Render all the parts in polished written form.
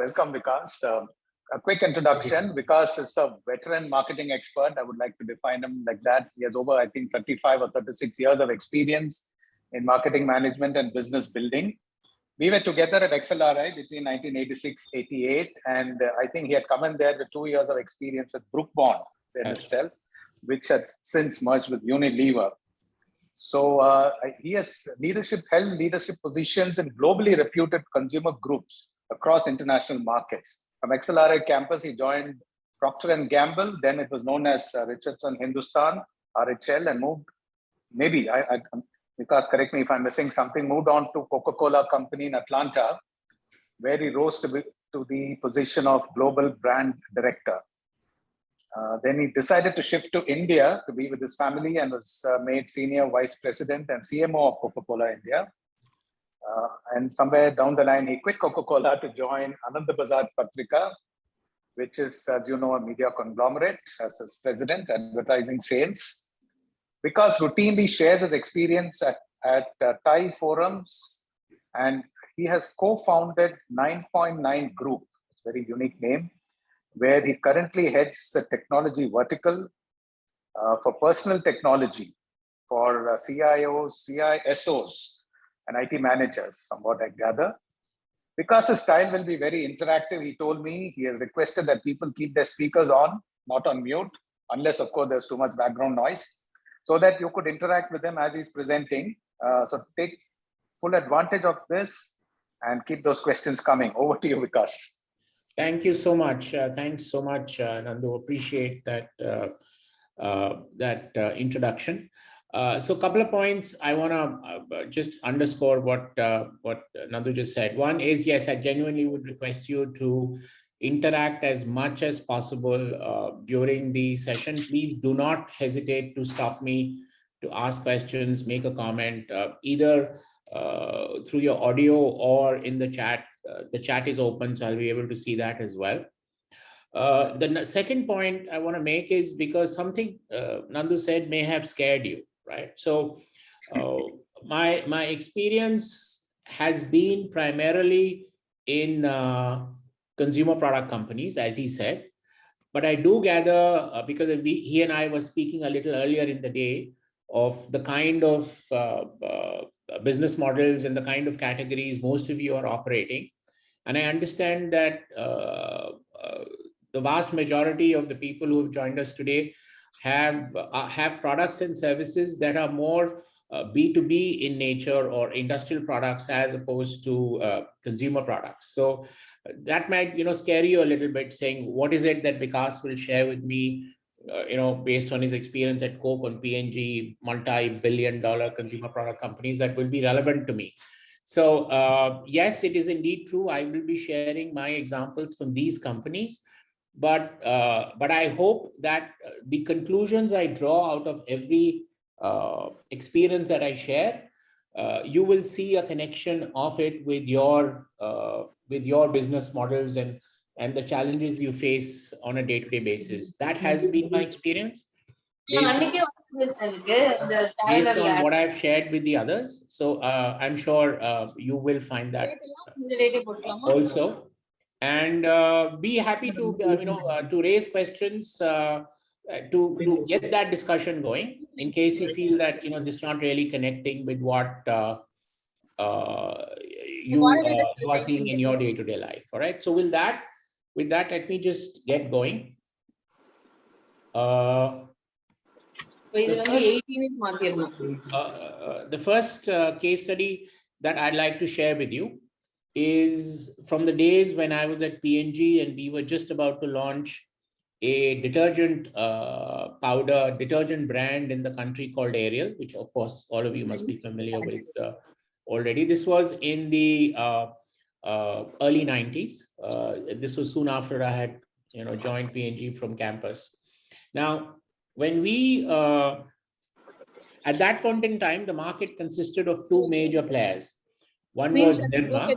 welcome, Vikas. A quick introduction. Vikas is a veteran marketing expert. I would like to define him like that. He has over, I think, 35 or 36 years of experience in marketing management and business building. We were together at XLRI between 1986-88, and I think he had come in there with 2 years of experience with Brook Bond in itself, which had since merged with Unilever. So he has held leadership positions in globally reputed consumer groups across international markets. From XLRI campus, he joined Procter & Gamble, then it was known as Richardson Hindustan, RHL, and moved, Vikas, correct me if I'm missing something, moved on to Coca-Cola Company in Atlanta, where he rose to the position of Global Brand Director. Then he decided to shift to India to be with his family and was made Senior Vice President and CMO of Coca-Cola India. And somewhere down the line, he quit Coca-Cola to join Anandabazar Patrika, which is, as you know, a media conglomerate, as his president, advertising sales. Vikas routinely shares his experience at Thai forums, and he has co-founded 9.9 Group, it's a very unique name, where he currently heads the technology vertical for personal technology for CIOs, CISOs, and IT managers, from what I gather. Because his style will be very interactive, he told me he has requested that people keep their speakers on, not on mute, unless, of course, there's too much background noise, so that you could interact with him as he's presenting. So take full advantage of this and keep those questions coming. Over to you, Vikas. Thank you so much. Thanks so much, Nandu. Appreciate that introduction. So a couple of points I want to just underscore what Nandu just said. One is, yes, I genuinely would request you to interact as much as possible during the session. Please do not hesitate to stop me, to ask questions, make a comment, either through your audio or in the chat. The chat is open, so I'll be able to see that as well. The second point I want to make is because something Nandu said may have scared you, right? So my experience has been primarily in consumer product companies, as he said, but I do gather, because he and I were speaking a little earlier in the day of the kind of business models and the kind of categories most of you are operating. And I understand that the vast majority of the people who have joined us today have products and services that are more B2B in nature or industrial products as opposed to consumer products. So that might, scare you a little bit, saying, what is it that Vikas will share with me, based on his experience at Coke and P&G, multi-billion-dollar consumer product companies, that will be relevant to me. So yes, it is indeed true. I will be sharing my examples from these companies, but I hope that the conclusions I draw out of every experience that I share, you will see a connection of it with your business models and the challenges you face on a day-to-day basis. That has been my experience based on what I've shared with the others. So I'm sure you will find that also. And be happy to to raise questions to get that discussion going, in case you feel that this is not really connecting with what you are seeing in your day-to-day life. All right. So with that, let me just get going. The first case study that I'd like to share with you is from the days when I was at P&G and we were just about to launch a detergent detergent brand in the country called Ariel, which of course all of you must be familiar with already. This was in the early 90s. This was soon after I had joined P&G from campus. Now, when we at that point in time, the market consisted of two major players. One was Nirma.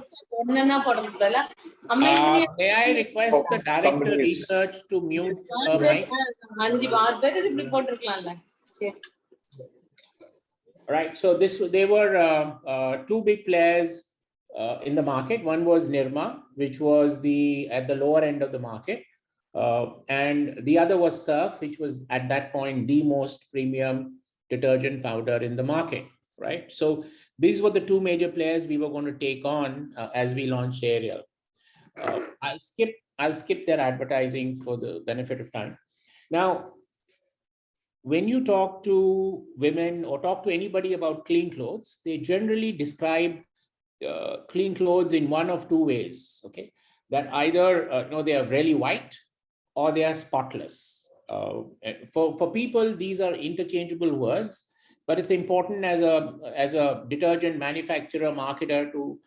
May I request the director of research to mute her mic? Right. So they were two big players in the market. One was Nirma, which was at the lower end of the market. And the other was Surf, which was at that point the most premium detergent powder in the market, right? So these were the two major players we were going to take on as we launched Ariel. I'll skip their advertising for the benefit of time. Now, when you talk to women or talk to anybody about clean clothes, they generally describe clean clothes in one of two ways. Okay, that either they are really white or they are spotless. For people, these are interchangeable words, but it's important as a detergent manufacturer, marketer to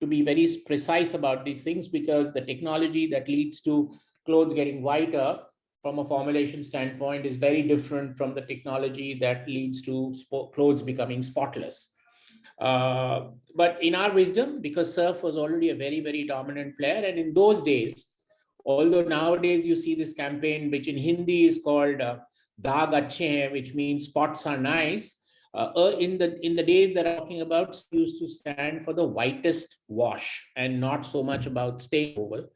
be very precise about these things, because the technology that leads to clothes getting whiter from a formulation standpoint is very different from the technology that leads to clothes becoming spotless. But in our wisdom, because Surf was already a very, very dominant player, and in those days, although nowadays you see this campaign, which in Hindi is called Daag Achhe Hain, which means spots are nice. In the days that I'm talking about, used to stand for the whitest wash and not so much about stain removal.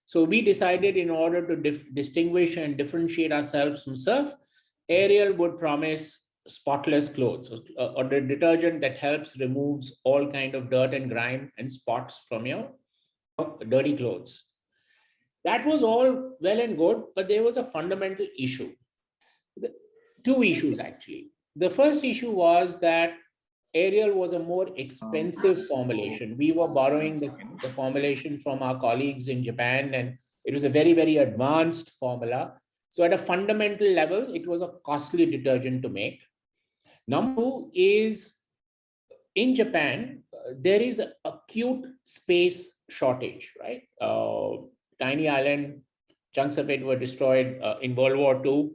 So we decided, in order to distinguish and differentiate ourselves from Surf, Ariel would promise spotless clothes, or the detergent that removes all kind of dirt and grime and spots from your dirty clothes. That was all well and good, but there was a fundamental issue. Two issues, actually. The first issue was that Ariel was a more expensive formulation. We were borrowing the formulation from our colleagues in Japan, and it was a very, very advanced formula. So at a fundamental level, it was a costly detergent to make. Number two is, in Japan, there is an acute space shortage, right? Tiny island, chunks of it were destroyed in World War II.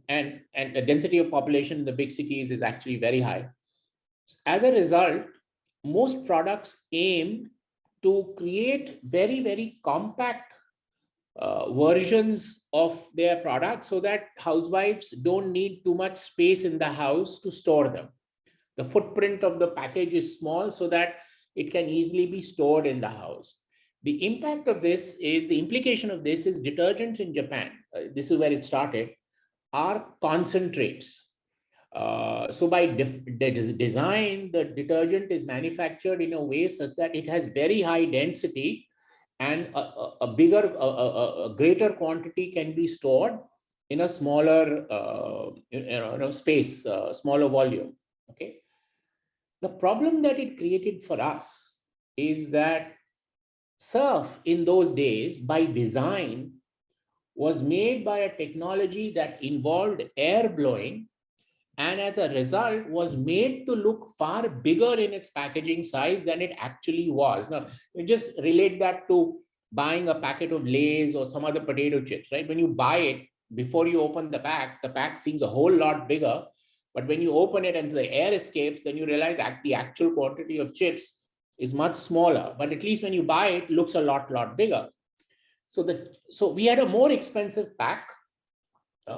And the density of population in the big cities is actually very high. As a result, most products aim to create very, very compact versions of their products so that housewives don't need too much space in the house to store them. The footprint of the package is small so that it can easily be stored in the house. The implication of this is detergents in Japan, this is where it started, are concentrates. So by design, the detergent is manufactured in a way such that it has very high density, and a greater quantity can be stored in a smaller space, smaller volume. Okay. The problem that it created for us is that Surf in those days, by design, was made by a technology that involved air blowing, and as a result was made to look far bigger in its packaging size than it actually was. Now, you just relate that to buying a packet of Lay's or some other potato chips, right? When you buy it, before you open the pack seems a whole lot bigger. But when you open it and the air escapes, then you realize that the actual quantity of chips is much smaller. But at least when you buy it, it looks a lot bigger. So we had a more expensive pack,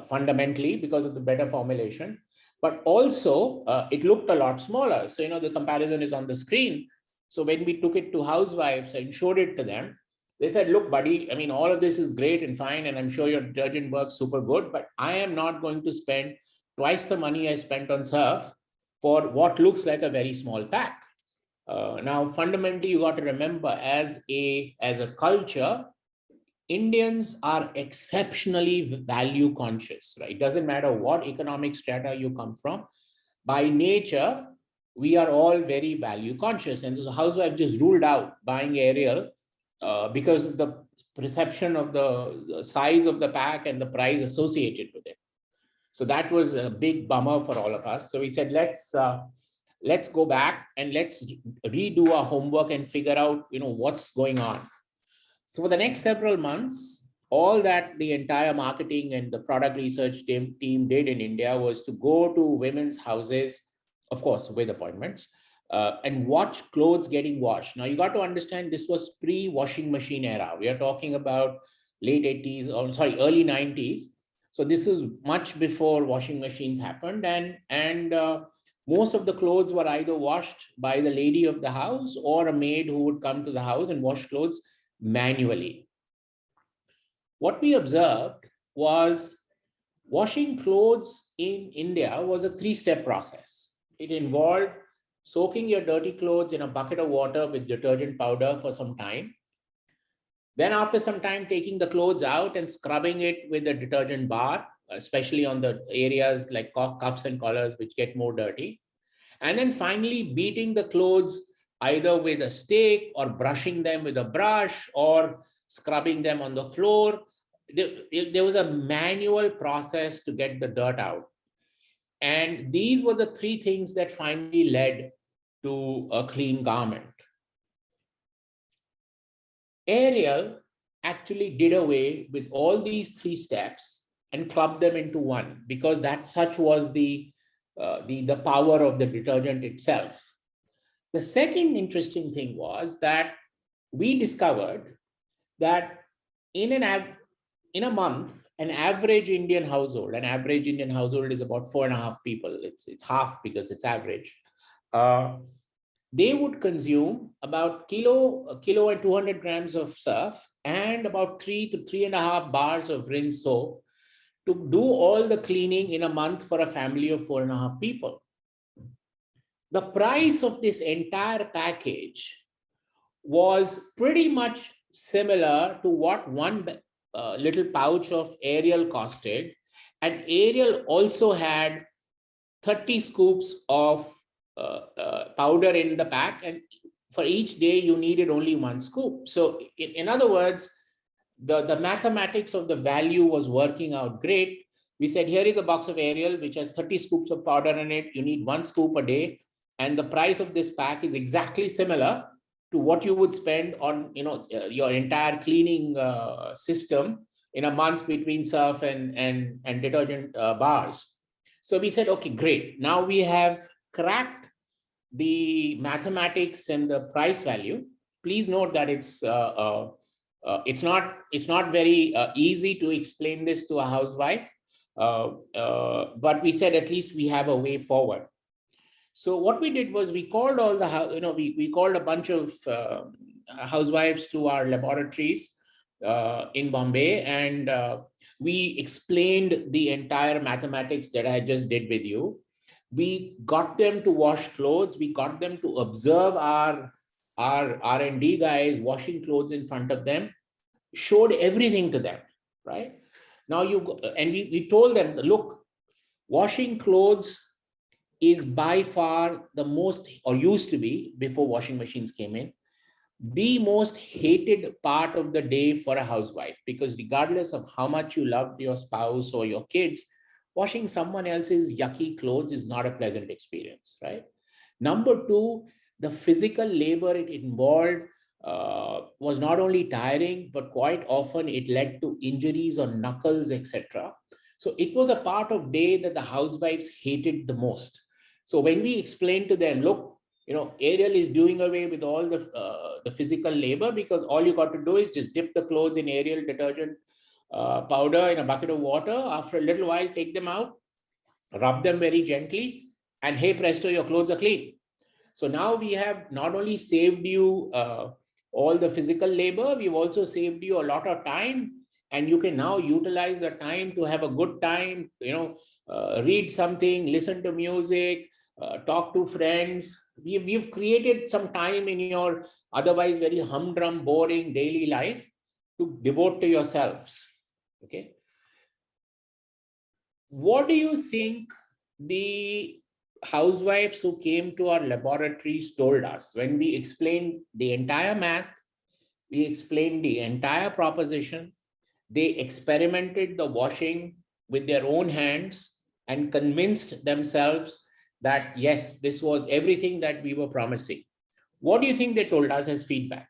fundamentally, because of the better formulation. But also, it looked a lot smaller. So, the comparison is on the screen. So when we took it to housewives and showed it to them, they said, look, buddy, I mean, all of this is great and fine, and I'm sure your detergent works super good, but I am not going to spend twice the money I spent on Surf for what looks like a very small pack. Now, fundamentally, you got to remember, as a culture, Indians are exceptionally value conscious, right? It doesn't matter what economic strata you come from. By nature, we are all very value conscious. And so housewife just ruled out buying Ariel because of the perception of the size of the pack and the price associated with it. So that was a big bummer for all of us. So we said, let's go back and let's redo our homework and figure out, what's going on. So for the next several months, all that the entire marketing and the product research team did in India was to go to women's houses, of course, with appointments, and watch clothes getting washed. Now, you got to understand, this was pre-washing machine era. We are talking about late 80s, early 90s. So this is much before washing machines happened. And Most of the clothes were either washed by the lady of the house or a maid who would come to the house and wash clothes manually. What we observed was washing clothes in India was a three-step process. It involved soaking your dirty clothes in a bucket of water with detergent powder for some time. Then after some time, taking the clothes out and scrubbing it with a detergent bar, especially on the areas like cuffs and collars, which get more dirty. And then finally beating the clothes either with a stick or brushing them with a brush or scrubbing them on the floor. There was a manual process to get the dirt out. And these were the three things that finally led to a clean garment. Ariel actually did away with all these three steps and clubbed them into one, because that such was the power of the detergent itself. The second interesting thing was that we discovered that in a month, an average Indian household is about 4.5 people. It's half because it's average. They would consume about a kilo and 200 grams of surf and about 3 to 3.5 bars of rinse soap to do all the cleaning in a month for a family of 4.5 people. The price of this entire package was pretty much similar to what one little pouch of Ariel costed. And Ariel also had 30 scoops of powder in the pack, and for each day you needed only 1 scoop. So in other words, the mathematics of the value was working out great. We said, here is a box of Ariel which has 30 scoops of powder in it. You need 1 scoop a day, and the price of this pack is exactly similar to what you would spend on your entire cleaning system in a month between surf and detergent bars. So we said, okay, great. Now we have cracked the mathematics and the price value. Please note that it's not very easy to explain this to a housewife, but we said at least we have a way forward. So what we did was we called all the we called a bunch of housewives to our laboratories in Bombay, and we explained the entire mathematics that I just did with you. We got them to wash clothes. We got them to observe our R&D guys washing clothes in front of them, showed everything to them, right? Now we told them, look, washing clothes is by far the most, or used to be before washing machines came in, the most hated part of the day for a housewife, because regardless of how much you loved your spouse or your kids, washing someone else's yucky clothes is not a pleasant experience, right? Number two, the physical labor it involved was not only tiring, but quite often it led to injuries on knuckles, etc. So it was a part of day that the housewives hated the most. So when we explained to them, look, Ariel is doing away with all the physical labor, because all you got to do is just dip the clothes in Ariel detergent powder in a bucket of water. After a little while, take them out, rub them very gently, and hey presto, your clothes are clean. So now we have not only saved you all the physical labor, we've also saved you a lot of time, and you can now utilize the time to have a good time, read something, listen to music, talk to friends. We've created some time in your otherwise very humdrum, boring daily life to devote to yourselves. Okay. What do you think the housewives who came to our laboratories told us when we explained the entire math, we explained the entire proposition, they experimented the washing with their own hands and convinced themselves that, yes, this was everything that we were promising? What do you think they told us as feedback?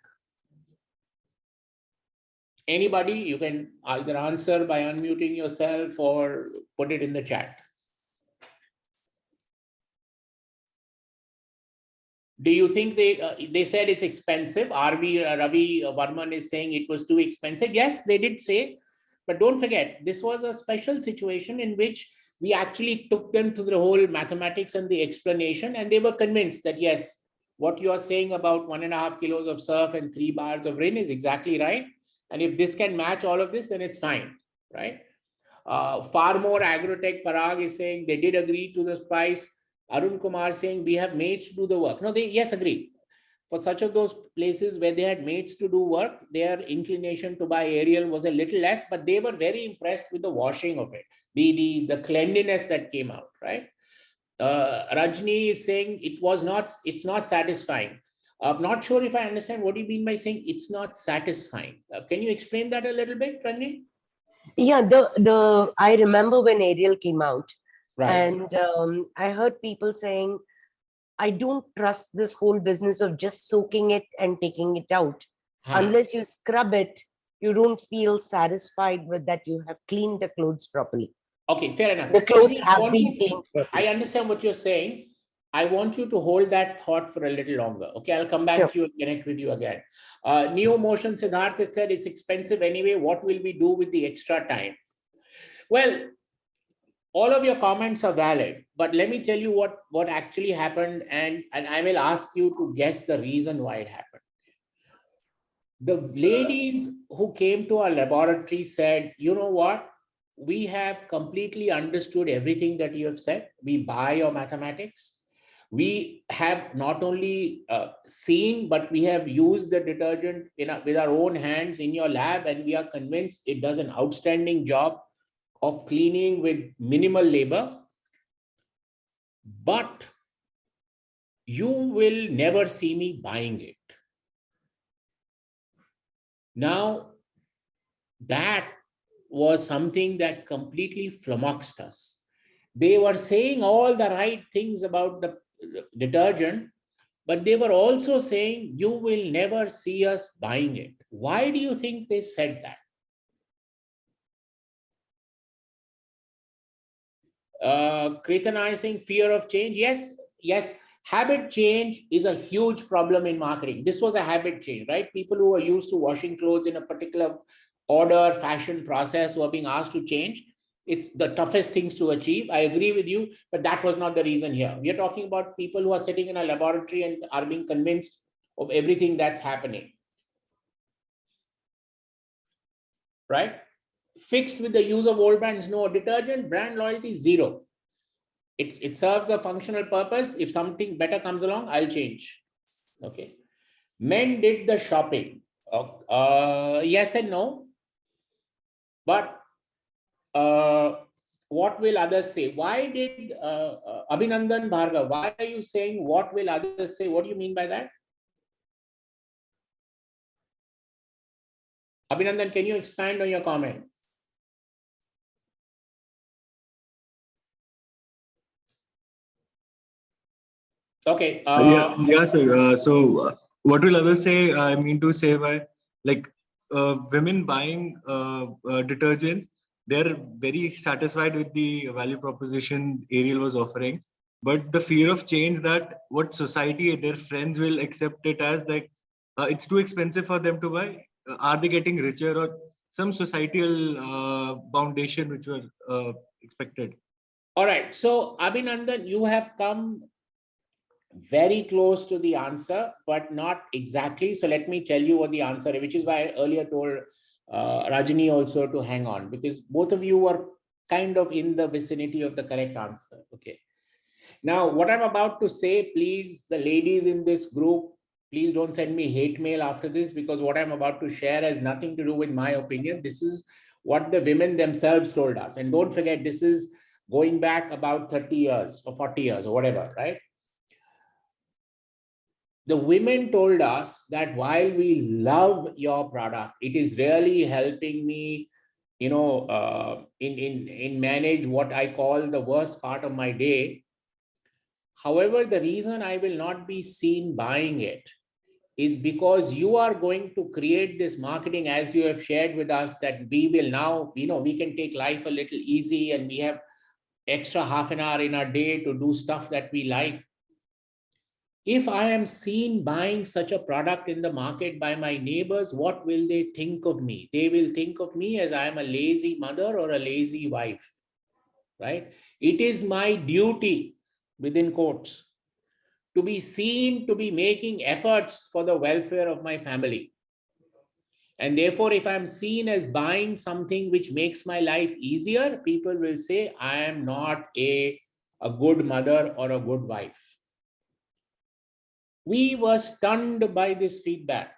Anybody, you can either answer by unmuting yourself or put it in the chat. Do you think they said it's expensive? Ravi Varman is saying it was too expensive. Yes, they did say, but don't forget, this was a special situation in which We actually took them to the whole mathematics and the explanation, and they were convinced that yes, what you are saying about 1.5 kilos of surf and 3 bars of rain is exactly right. And if this can match all of this, then it's fine, right? Far more agrotech. Parag is saying they did agree to the price. Arun Kumar saying we have maids to do the work. No, they yes agree. For such of those places where they had maids to do work, their inclination to buy aerial was a little less, but they were very impressed with the washing of it, the cleanliness that came out, right? Rajni is saying it's not satisfying. I'm not sure if I understand what you mean by saying it's not satisfying. Can you explain that a little bit, Rajni? Yeah, I remember when Ariel came out, Right. and I heard people saying, I don't trust this whole business of just soaking it and taking it out. Unless you scrub it, you don't feel satisfied with that you have cleaned the clothes properly. Okay, fair enough. The clothes have been cleaned properly. I understand what you're saying. I want you to hold that thought for a little longer. Okay, I'll come back to you and connect with you again. Neo Motion Siddharth said it's expensive anyway. What will we do with the extra time? Well, all of your comments are valid, but let me tell you what actually happened, and I will ask you to guess the reason why it happened. The ladies who came to our laboratory said, you know what? We have completely understood everything that you have said. We buy your mathematics. We have not only seen, but we have used the detergent with our own hands in your lab, and we are convinced it does an outstanding job of cleaning with minimal labor. But you will never see me buying it. Now, that was something that completely flummoxed us. They were saying all the right things about the detergent, but they were also saying, you will never see us buying it. Why do you think they said that? Kritanizing fear of change. Yes. Habit change is a huge problem in marketing. This was a habit change, right? People who are used to washing clothes in a particular order, fashion, process were being asked to change. It's the toughest things to achieve. I agree with you, but that was not the reason here. We are talking about people who are sitting in a laboratory and are being convinced of everything that's happening. Right? Fixed with the use of old brands, no. Detergent, brand loyalty, zero. It serves a functional purpose. If something better comes along, I'll change. Okay. Men did the shopping. Yes and no. But what will others say? Why did Abhinandan Bhargav, why are you saying what will others say? What do you mean by that? Abhinandan, can you expand on your comment? Okay. Yeah, sir. So what will others say? I mean to say by like women buying detergents, they're very satisfied with the value proposition Ariel was offering. But the fear of change that what society, their friends will accept it as like it's too expensive for them to buy. Are they getting richer or some societal foundation which were expected? All right. So Abhinandan, you have come very close to the answer, but not exactly. So let me tell you what the answer is, which is why I earlier told Rajini also to hang on, because both of you were kind of in the vicinity of the correct answer. Okay. Now, what I'm about to say, please, the ladies in this group, please don't send me hate mail after this, because what I'm about to share has nothing to do with my opinion. This is what the women themselves told us. And don't forget, this is going back about 30 years or 40 years or whatever, right? The women told us that while we love your product, it is really helping me, in manage what I call the worst part of my day. However, the reason I will not be seen buying it is because you are going to create this marketing, as you have shared with us, that we will now, we can take life a little easy and we have extra half an hour in our day to do stuff that we like. If I am seen buying such a product in the market by my neighbors, what will they think of me? They will think of me as I am a lazy mother or a lazy wife. right? It is my duty, within quotes, to be seen to be making efforts for the welfare of my family. And therefore, if I'm seen as buying something which makes my life easier, people will say I am not a good mother or a good wife. We were stunned by this feedback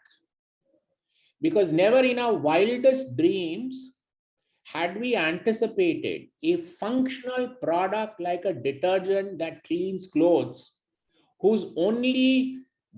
because never in our wildest dreams had we anticipated a functional product like a detergent that cleans clothes, whose only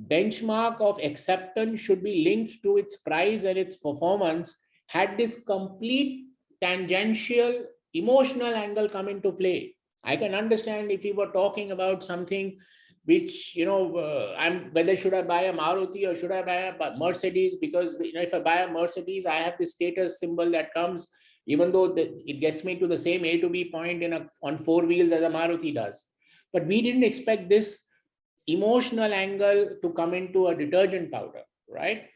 benchmark of acceptance should be linked to its price and its performance, had this complete tangential emotional angle come into play. I can understand if we were talking about something which, whether should I buy a Maruti or should I buy a Mercedes, because if I buy a Mercedes, I have the status symbol that comes, even though it gets me to the same A to B point on four wheels as a Maruti does. But we didn't expect this emotional angle to come into a detergent powder, right?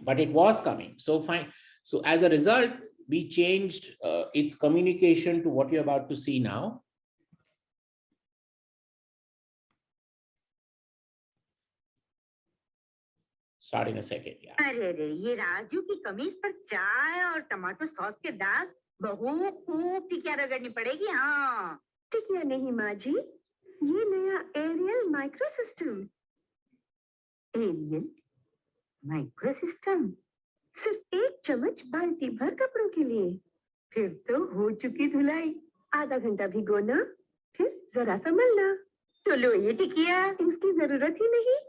But it was coming. So fine. So as a result, we changed its communication to what you're about to see now. Starting a second, yeah. अरे ये राजू की कमीज पर चाय और tomato sauce के दाग, बहू खूब टिकिया रगड़नी पड़ेगी। हाँ, टिकिया नहीं माँ जी, ये नया Ariel micro system. Ariel micro system, सिर्फ 1 चम्मच बाल्टी भर कपड़ों के लिए, फिर तो हो चुकी धुलाई। आधा घंटा भिगोना, फिर जरा सा मलना। तो लो ये टिकिया, इसकी जरूरत ही नहीं।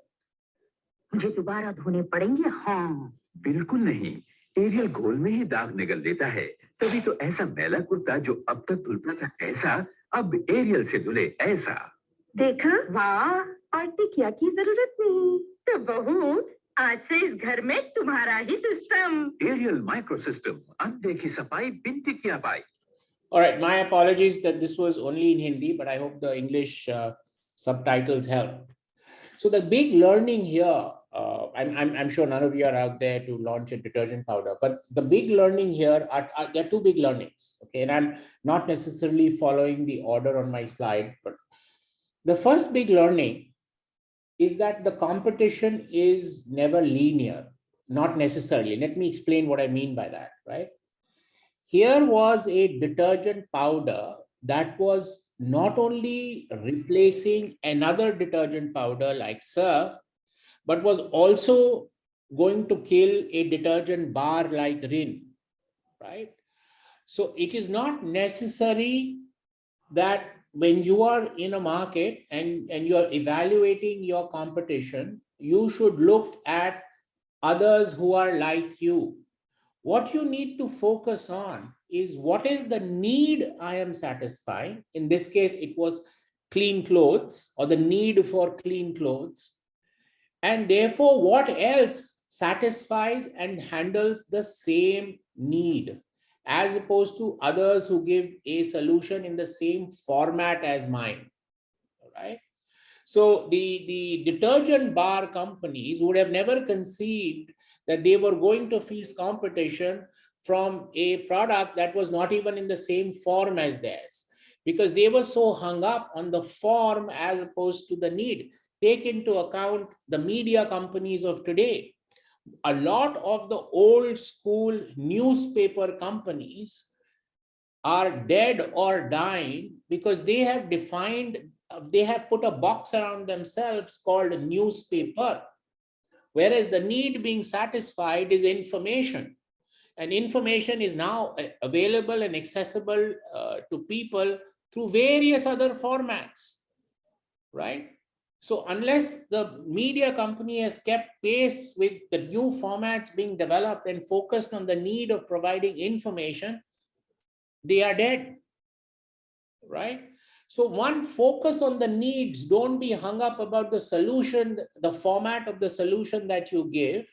मुझे दोबारा धोने पड़ेंगे। हाँ, बिल्कुल नहीं, एरियल घोल में ही दाग निगल देता है। तभी तो ऐसा मैला कुर्ता जो अब तक धुलता था ऐसा, अब एरियल से धुले ऐसा। देखा, वाह, और टिकिया की जरूरत नहीं। तो बहू, आज से इस घर में तुम्हारा ही सिस्टम। एरियल माइक्रो सिस्टम, अनदेखी सफाई बिन टिकिया पाई। All right, my apologies that this was only in Hindi, but I hope the English subtitles help. So the big learning here, I'm sure none of you are out there to launch a detergent powder, but the big learning here there are two big learnings, okay? And I'm not necessarily following the order on my slide, but the first big learning is that the competition is never linear, not necessarily. Let me explain what I mean by that, right? Here was a detergent powder that was not only replacing another detergent powder like Surf, but was also going to kill a detergent bar like Rin, right? So it is not necessary that when you are in a market and you're evaluating your competition, you should look at others who are like you. What you need to focus on is what is the need I am satisfying. In this case, it was clean clothes or the need for clean clothes. And therefore, what else satisfies and handles the same need, as opposed to others who give a solution in the same format as mine, right? So the detergent bar companies would have never conceived that they were going to face competition from a product that was not even in the same form as theirs, because they were so hung up on the form as opposed to the need. Take into account the media companies of today. A lot of the old school newspaper companies are dead or dying because they have put a box around themselves called a newspaper, whereas the need being satisfied is information. And information is now available and accessible to people through various other formats, right? So unless the media company has kept pace with the new formats being developed and focused on the need of providing information, they are dead, right? So one, focus on the needs. Don't be hung up about the solution, the format of the solution that you give,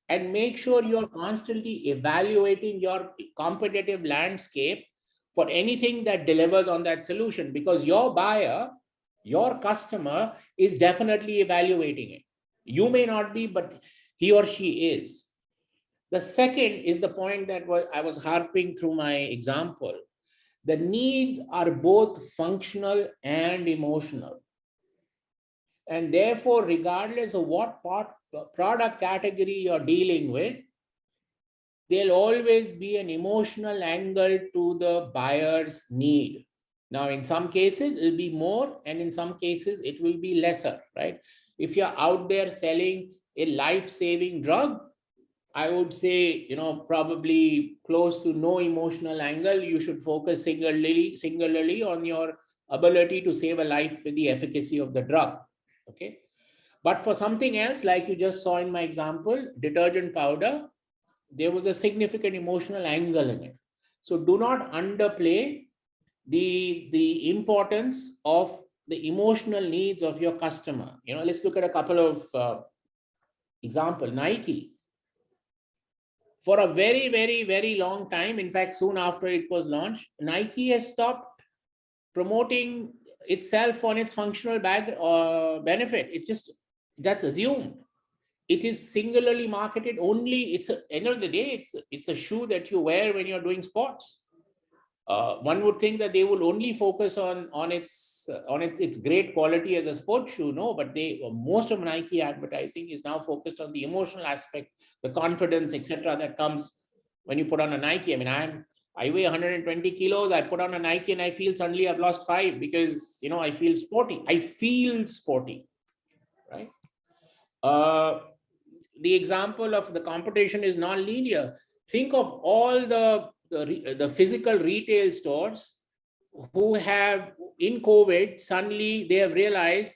and make sure you're constantly evaluating your competitive landscape for anything that delivers on that solution, because your buyer, your customer is definitely evaluating it. You may not be, but he or she is. The second is the point that I was harping through my example, The needs are both functional and emotional. And therefore, regardless of what product category you're dealing with, there'll always be an emotional angle to the buyer's need. Now, in some cases, it'll be more, and in some cases, it will be lesser, right? If you're out there selling a life-saving drug, I would say, probably close to no emotional angle. You should focus singularly on your ability to save a life with the efficacy of the drug, okay? But for something else, like you just saw in my example, detergent powder, there was a significant emotional angle in it. So do not underplay the importance of the emotional needs of your customer. Let's look at a couple of examples. Nike. For a very, very, very long time, in fact, soon after it was launched, Nike has stopped promoting itself on its functional benefit. That's assumed. It is singularly marketed only. It's end of the day, it's a shoe that you wear when you're doing sports. One would think that they will only focus on its great quality as a sports shoe. No, but most of Nike advertising is now focused on the emotional aspect, the confidence, etc., that comes when you put on a Nike. I mean, I weigh 120 kilos. I put on a Nike and I feel suddenly I've lost 5 because I feel sporty. Right? The example of the competition is non-linear. Think of all the physical retail stores who have, in COVID, suddenly they have realized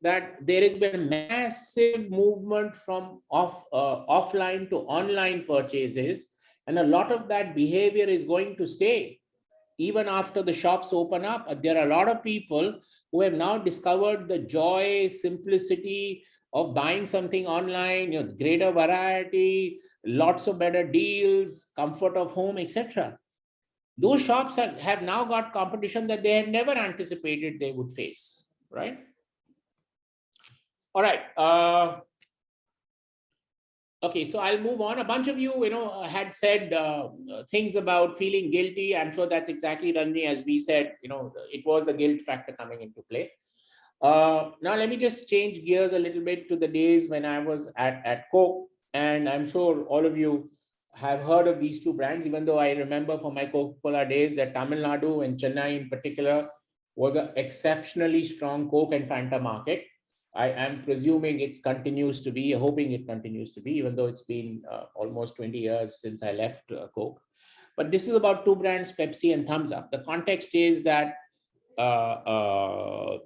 that there has been a massive movement from offline to online purchases, and a lot of that behavior is going to stay even after the shops open up. There are a lot of people who have now discovered the joy, simplicity of buying something online, greater variety, lots of better deals, comfort of home, etc. Those shops have now got competition that they had never anticipated they would face, right? All right. Okay, so I'll move on. A bunch of you, had said things about feeling guilty. I'm sure that's exactly, Ranjini, as we said, it was the guilt factor coming into play. Now, let me just change gears a little bit to the days when I was at Coke. And I'm sure all of you have heard of these two brands, even though I remember from my Coca-Cola days that Tamil Nadu and Chennai in particular was an exceptionally strong Coke and Fanta market. I am presuming it continues to be, hoping it continues to be, even though it's been almost 20 years since I left Coke. But this is about two brands, Pepsi and Thums-Up. The context is that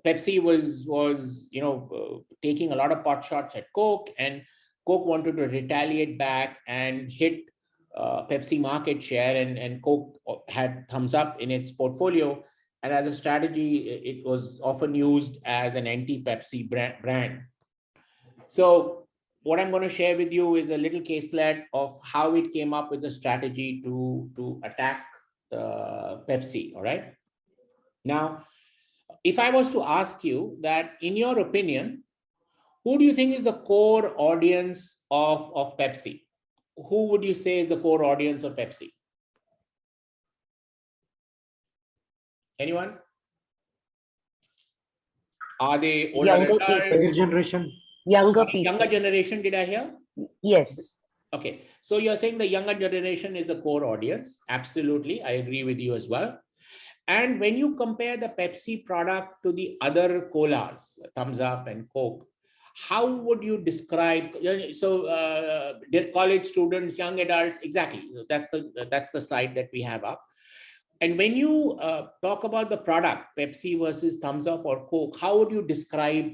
Pepsi was taking a lot of pot shots at Coke, and Coke wanted to retaliate back and hit Pepsi market share, and Coke had Thums-Up in its portfolio. And as a strategy, it was often used as an anti-Pepsi brand. So what I'm going to share with you is a little caselet of how it came up with a strategy to attack Pepsi, all right? Now, if I was to ask you that, in your opinion, who do you think is the core audience of Pepsi? Who would you say is the core audience of Pepsi? Anyone? Are they older adults? Younger generation. Younger people. Younger generation, did I hear? Yes. Okay. So you're saying the younger generation is the core audience. Absolutely. I agree with you as well. And when you compare the Pepsi product to the other colas, Thums-Up and Coke, how would you describe? So college students, young adults, exactly. That's the slide that we have up. And when you talk about the product, Pepsi versus Thums-Up or Coke, how would you describe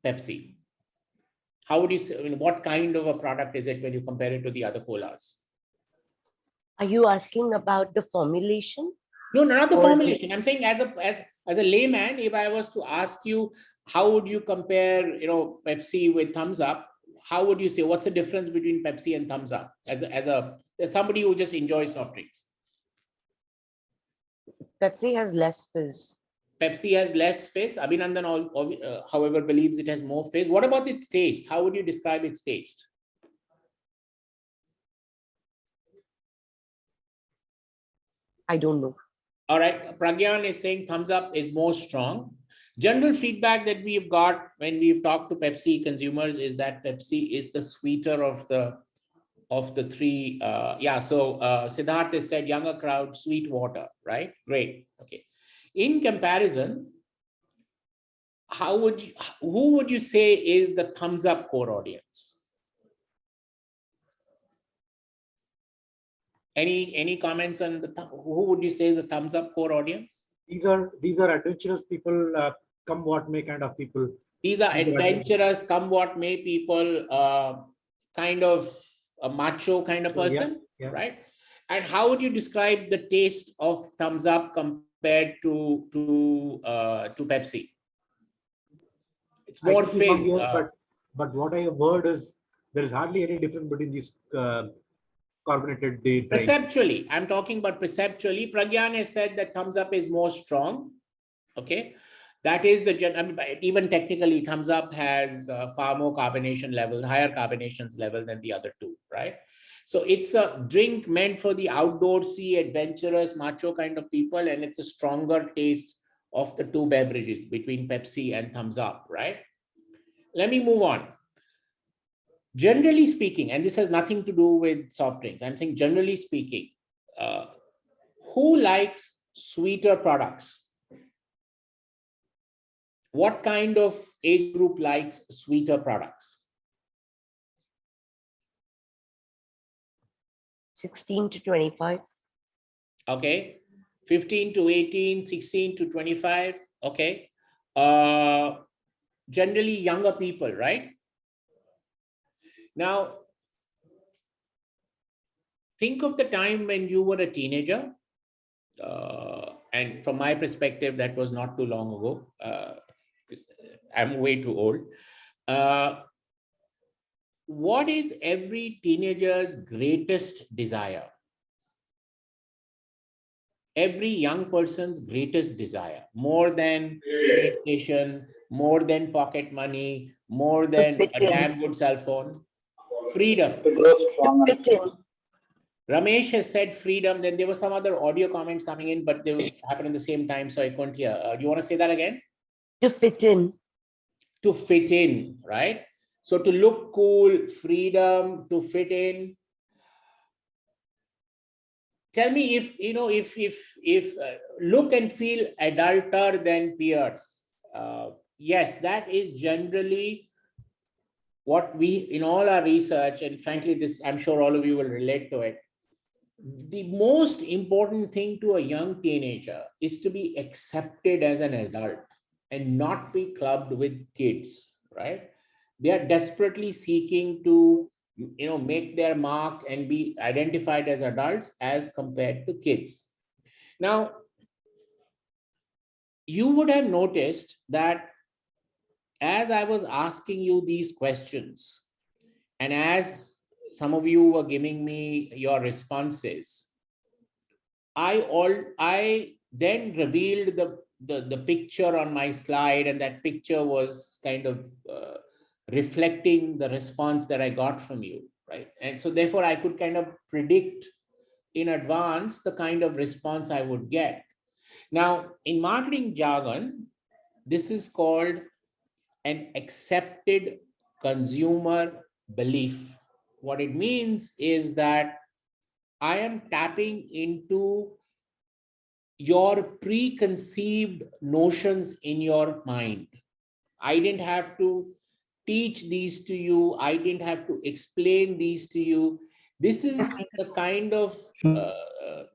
Pepsi? How would you say, what kind of a product is it when you compare it to the other colas? Are you asking about the formulation? No, not the formulation. I'm saying as a layman, if I was to ask you, how would you compare, Pepsi with Thums-Up? How would you say, what's the difference between Pepsi and Thums-Up as somebody who just enjoys soft drinks? Pepsi has less fizz. Pepsi has less fizz. Abhinandan, however, believes it has more fizz. What about its taste? How would you describe its taste? I don't know. All right. Pragyan is saying thumbs up is more strong. General feedback that we've got when we've talked to Pepsi consumers is that Pepsi is the sweeter of the three. So Siddharth had said younger crowd, sweet water, right? Great. Okay. In comparison, who would you say is the thumbs up core audience? Any comments on who would you say is the thumbs up core audience? These are adventurous people, come what may kind of people. These are adventurous, come what may people, kind of a macho kind of person, right? And how would you describe the taste of thumbs up compared to Pepsi? It's more fizz. But what I have heard is there is hardly any difference between these carbonated drinks. Perceptually, I'm talking about perceptually. Pragyan has said that thumbs up is more strong. Okay, that is even technically, thumbs up has far more carbonation level, higher carbonations level than the other two, right? So it's a drink meant for the outdoorsy, adventurous, macho kind of people, and it's a stronger taste of the two beverages between Pepsi and thumbs up, right? Let me move on. Generally speaking, and this has nothing to do with soft drinks, I'm saying generally speaking, who likes sweeter products? What kind of age group likes sweeter products? 16 to 25. Okay. 15 to 18, 16 to 25. Okay. Generally younger people, right? Now, think of the time when you were a teenager. And from my perspective, that was not too long ago. I'm way too old. What is every teenager's greatest desire? Every young person's greatest desire, more than PlayStation, more than pocket money, more than a damn good cell phone, freedom. Ramesh has said freedom. Then there were some other audio comments coming in, but they happened at the same time, so I couldn't hear. Do you want to say that again? To fit in. To fit in, right? So to look cool, freedom, to fit in. Tell me if look and feel adulter than peers. Yes, that is generally what we, in all our research, and frankly, this, I'm sure all of you will relate to it. The most important thing to a young teenager is to be accepted as an adult and not be clubbed with kids, right? They are desperately seeking to, make their mark and be identified as adults as compared to kids. Now, you would have noticed that as I was asking you these questions, and as some of you were giving me your responses, I then revealed the picture on my slide, and that picture was kind of reflecting the response that I got from you, right? And so therefore I could kind of predict in advance the kind of response I would get. Now, in marketing jargon, this is called an accepted consumer belief. What it means is that I am tapping into your preconceived notions in your mind. I didn't have to teach these to you. I didn't have to explain these to you. This is the kind of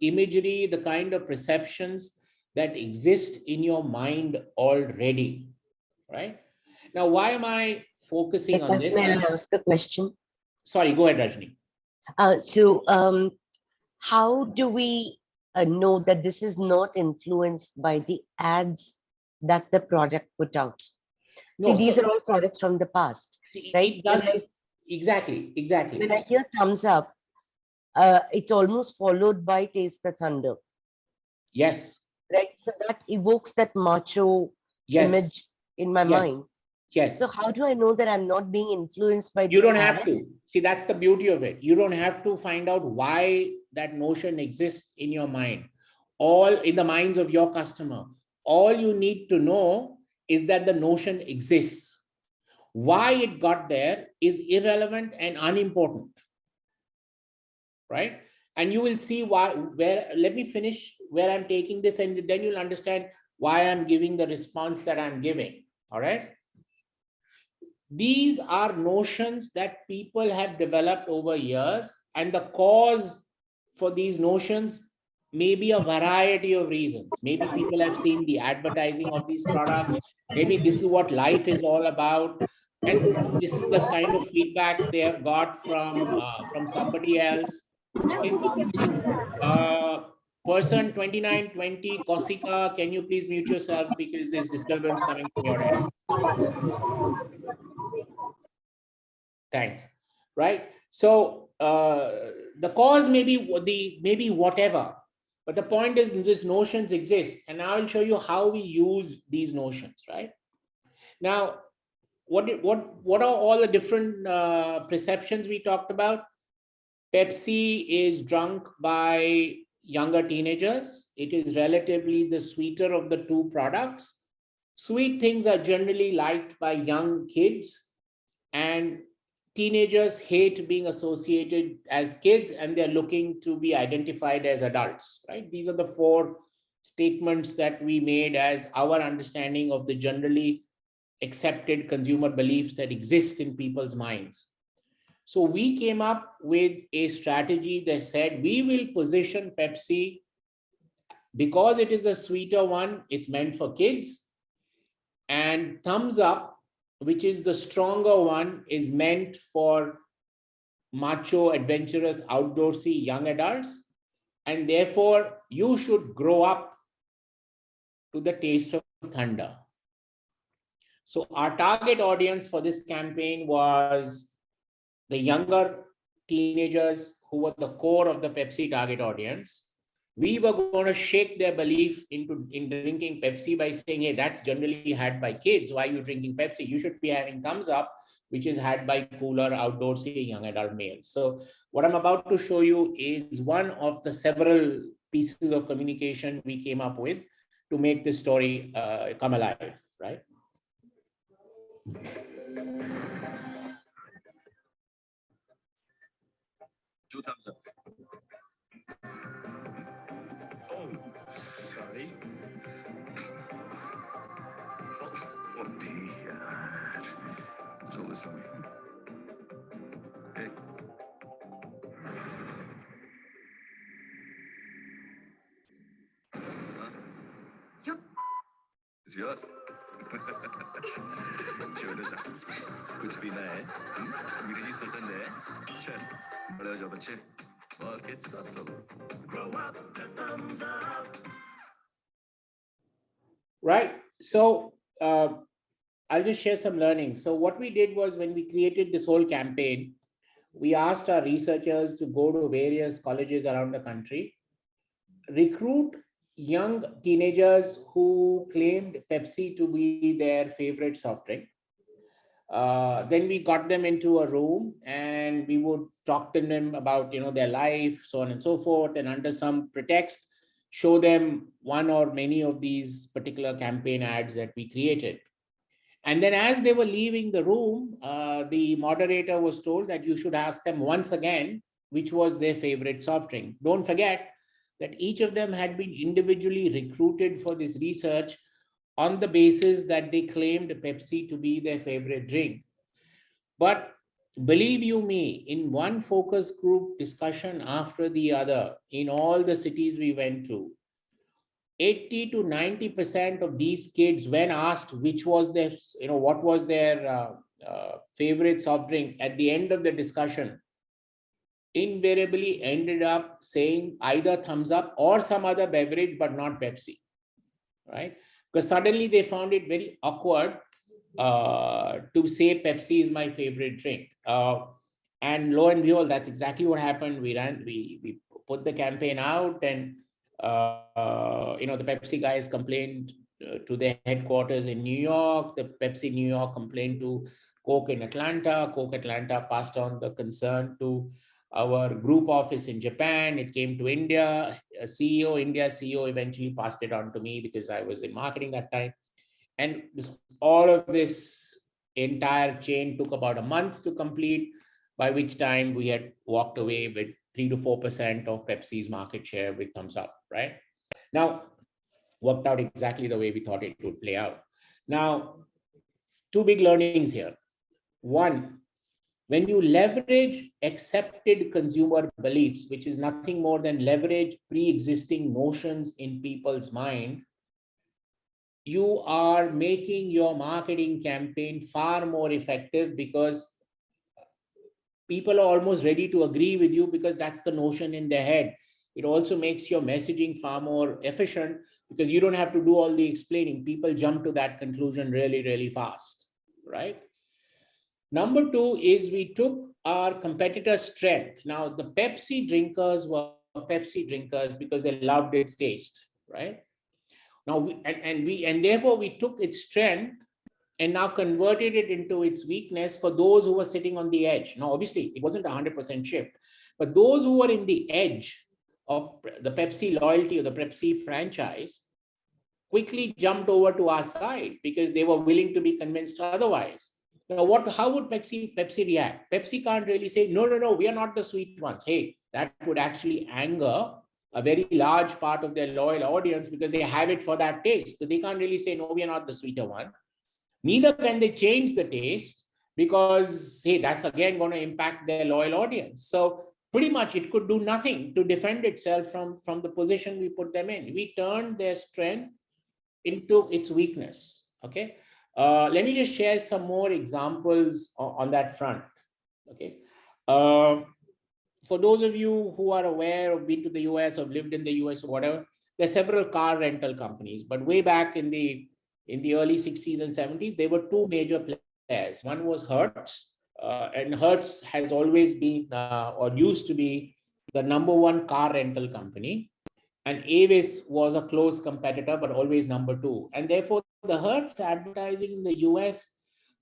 imagery, the kind of perceptions that exist in your mind already, right? Now, why am I focusing on this? May I ask a question? Sorry, go ahead, Rajni. How do we know that this is not influenced by the ads that the product put out? No, these are all products from the past, right? Exactly. When I hear thumbs up, it's almost followed by Taste the Thunder. Yes. Right. So that evokes that macho image in my mind. Yes. So how do I know that I'm not being influenced by? You don't have to. See, that's the beauty of it. You don't have to find out why that notion exists in your mind. all in the minds of your customer. All you need to know is that the notion exists. Why it got there is irrelevant and unimportant, right? And you will see why, let me finish where I'm taking this, and then you'll understand why I'm giving the response that I'm giving, all right? These are notions that people have developed over years, and the cause for these notions may be a variety of reasons. Maybe people have seen the advertising of these products. Maybe this is what life is all about. And this is the kind of feedback they have got from somebody else. Okay. Person 2920, Kosika, can you please mute yourself because there's disturbance coming from your end? Thanks. Right. So the cause may be whatever, but the point is these notions exist, and now I'll show you how we use these notions. Right now, what are all the different perceptions we talked about? Pepsi is drunk by younger teenagers. It is relatively the sweeter of the two products. Sweet things are generally liked by young kids, and teenagers hate being associated as kids, and they're looking to be identified as adults, right? These are the four statements that we made as our understanding of the generally accepted consumer beliefs that exist in people's minds. So we came up with a strategy that said we will position Pepsi because it is a sweeter one, it's meant for kids, and Thums-Up, which is the stronger one, is meant for macho, adventurous, outdoorsy young adults. And therefore, you should grow up to the taste of thunder. So our target audience for this campaign was the younger teenagers who were the core of the Pepsi target audience. We were going to shake their belief in drinking Pepsi by saying, hey, that's generally had by kids. Why are you drinking Pepsi? You should be having Thums-Up, which is had by cooler, outdoorsy young adult males. So what I'm about to show you is one of the several pieces of communication we came up with to make this story come alive, right? Two thumbs up. Oh, sorry. Oh dear. So listen. Hey. Yup. It's yours. छोटे सा कुछ पीना है मीठी चीज पसंद है चल बड़े हो जाओ बच्चे और kids साथ लो grow up the thumbs up. Right. So I'll just share some learnings. So what we did was, when we created this whole campaign, we asked our researchers to go to various colleges around the country, recruit young teenagers who claimed Pepsi to be their favorite soft drink. Then we got them into a room and we would talk to them about, their life, so on and so forth, and under some pretext, show them one or many of these particular campaign ads that we created. And then as they were leaving the room, the moderator was told that you should ask them once again, which was their favorite soft drink. Don't forget that each of them had been individually recruited for this research on the basis that they claimed Pepsi to be their favorite drink. But believe you me, in one focus group discussion after the other, in all the cities we went to, 80 to 90% of these kids, when asked which was their, what was their favorite soft drink, at the end of the discussion, invariably ended up saying either Thums-Up or some other beverage, but not Pepsi, right? Because suddenly they found it very awkward to say Pepsi is my favorite drink. And lo and behold, that's exactly what happened. We put the campaign out, and the Pepsi guys complained to their headquarters in New York. The Pepsi New York complained to Coke in Atlanta. Coke Atlanta passed on the concern to our group office in Japan. It came to India. CEO, India CEO, eventually passed it on to me because I was in marketing that time. And all of this entire chain took about a month to complete, by which time we had walked away with 3 to 4% of Pepsi's market share with Thums-Up, right? Now, worked out exactly the way we thought it would play out. Now, two big learnings here. One, when you leverage accepted consumer beliefs, which is nothing more than leverage pre-existing notions in people's mind, you are making your marketing campaign far more effective because people are almost ready to agree with you because that's the notion in their head. It also makes your messaging far more efficient because you don't have to do all the explaining. People jump to that conclusion really, really fast, right? Number two is we took our competitor's strength. Now, the Pepsi drinkers were Pepsi drinkers because they loved its taste, right? Now, therefore we took its strength and now converted it into its weakness for those who were sitting on the edge. Now, obviously, it wasn't a 100% shift, but those who were in the edge of the Pepsi loyalty or the Pepsi franchise quickly jumped over to our side because they were willing to be convinced otherwise. Now, how would Pepsi react? Pepsi can't really say, no, we are not the sweet ones. Hey, that would actually anger a very large part of their loyal audience because they have it for that taste. So they can't really say, no, we are not the sweeter one. Neither can they change the taste because, hey, that's again going to impact their loyal audience. So pretty much it could do nothing to defend itself from the position we put them in. We turned their strength into its weakness, okay? Let me just share some more examples on that front, okay? For those of you who are aware or been to the US or lived in the US or whatever, there are several car rental companies, but way back in the early 60s and 70s, there were two major players. One was Hertz, and Hertz has always been or used to be the #1 car rental company. And Avis was a close competitor, but always #2. And therefore, the Hertz advertising in the US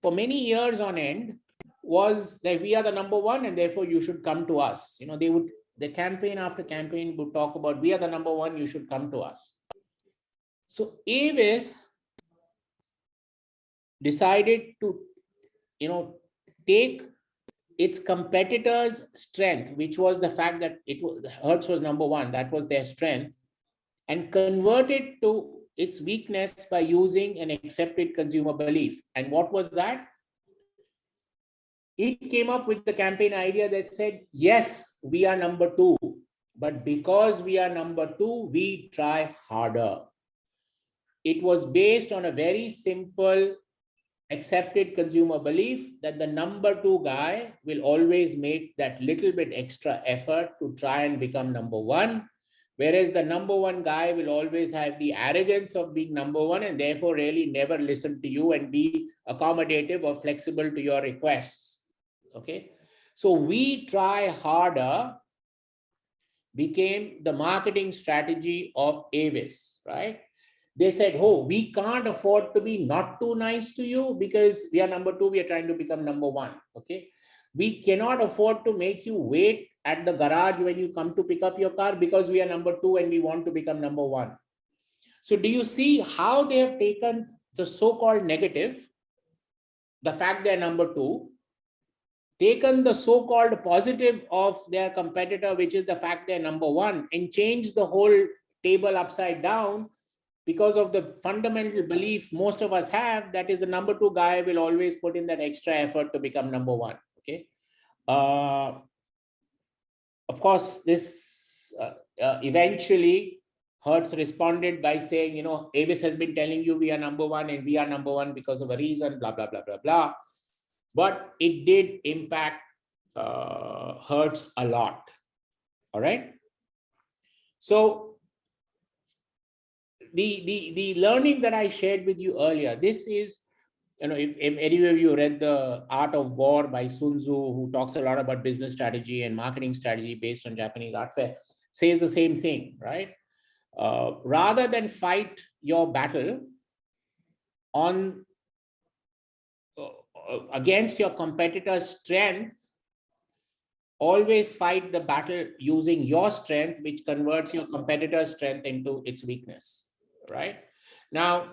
for many years on end was that we are the #1 and therefore you should come to us. You know, the campaign after campaign would talk about, we are the #1, you should come to us. So Avis decided to, take its competitors' strength, which was the fact that Hertz was #1, that was their strength, and convert it to its weakness by using an accepted consumer belief. And what was that? It came up with the campaign idea that said, yes, we are #2, but because we are #2, we try harder. It was based on a very simple accepted consumer belief that the #2 guy will always make that little bit extra effort to try and become #1, whereas the #1 guy will always have the arrogance of being #1 and therefore really never listen to you and be accommodative or flexible to your requests. Okay, so we try harder became the marketing strategy of Avis, right? They said, oh, we can't afford to be not too nice to you because we are #2, we are trying to become #1, okay? We cannot afford to make you wait at the garage when you come to pick up your car because we are #2 and we want to become #1. So do you see how they have taken the so-called negative, the fact they're #2, taken the so-called positive of their competitor, which is the fact they're #1, and changed the whole table upside down because of the fundamental belief most of us have, that is the #2 guy will always put in that extra effort to become #1, okay? Of course, this eventually Hertz responded by saying, Avis has been telling you we are #1 and we are #1 because of a reason, blah, blah, blah, blah, blah. But it did impact Hertz a lot, all right? So the learning that I shared with you earlier, this is, if any of you read The Art of War by Sun Tzu, who talks a lot about business strategy and marketing strategy based on Japanese art fair, says the same thing, right? Rather than fight your battle on against your competitor's strengths, always fight the battle using your strength, which converts your competitor's strength into its weakness, right? Now,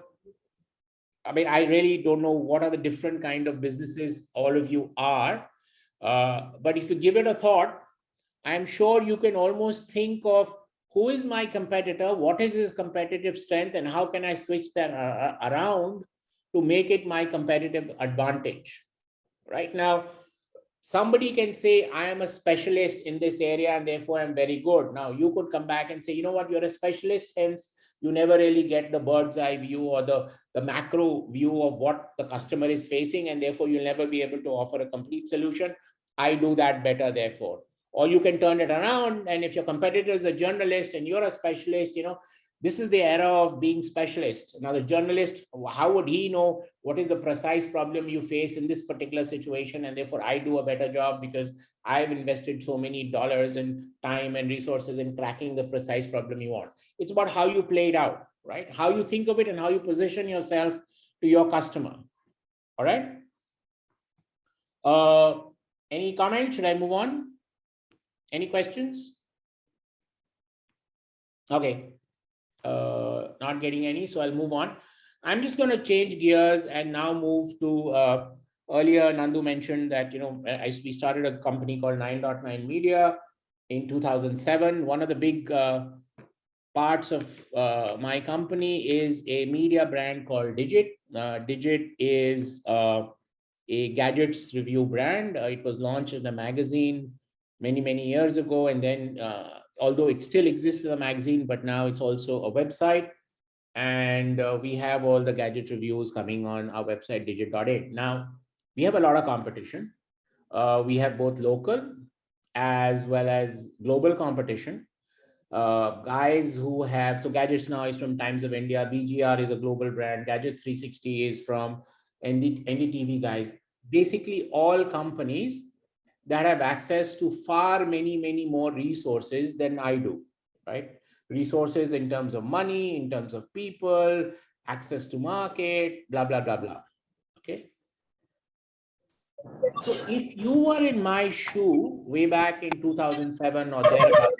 I mean, I really don't know what are the different kind of businesses all of you are, but if you give it a thought, I'm sure you can almost think of who is my competitor, what is his competitive strength, and how can I switch that around to make it my competitive advantage. Right now, somebody can say, I am a specialist in this area and therefore I'm very good. Now you could come back and say, you know what, you're a specialist, hence you never really get the bird's eye view or the macro view of what the customer is facing, and therefore you'll never be able to offer a complete solution. I do that better, therefore. Or you can turn it around, and if your competitor is a journalist and you're a specialist, you know, this is the era of being specialist. Now the journalist, how would he know what is the precise problem you face in this particular situation? And therefore I do a better job because I've invested so many dollars and time and resources in cracking the precise problem you want. It's about how you play it out, right? How you think of it and how you position yourself to your customer. All right. Any comments? Should I move on? Any questions? Okay. Not getting any, so I'll move on. I'm just going to change gears and now move to earlier Nandu mentioned that, you know, we started a company called 9.9 Media in 2007. One of the big parts of my company is a media brand called Digit. Digit is a gadgets review brand. It was launched in a magazine many years ago, and then although it still exists as a magazine, but now it's also a website. And we have all the gadget reviews coming on our website, digit.in. Now, we have a lot of competition. We have both local as well as global competition. Guys who have, so Gadgets Now is from Times of India, BGR is a global brand, Gadgets 360 is from NDTV guys. Basically all companies that have access to far many more resources than I do, right? Resources in terms of money, in terms of people, access to market, blah, blah, blah, blah. Okay. So if you were in my shoe way back in 2007 or thereabouts,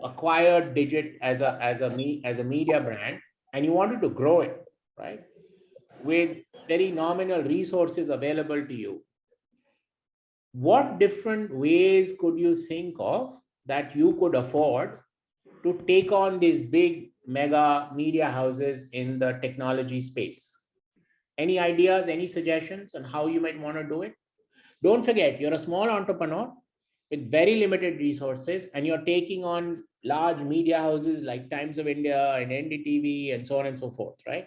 acquired Digit as a media brand, and you wanted to grow it, right? With very nominal resources available to you, what different ways could you think of that you could afford to take on these big mega media houses in the technology space? Any ideas, any suggestions on how you might want to do it? Don't forget, you're a small entrepreneur with very limited resources, and you're taking on large media houses like Times of India and NDTV and so on and so forth, right?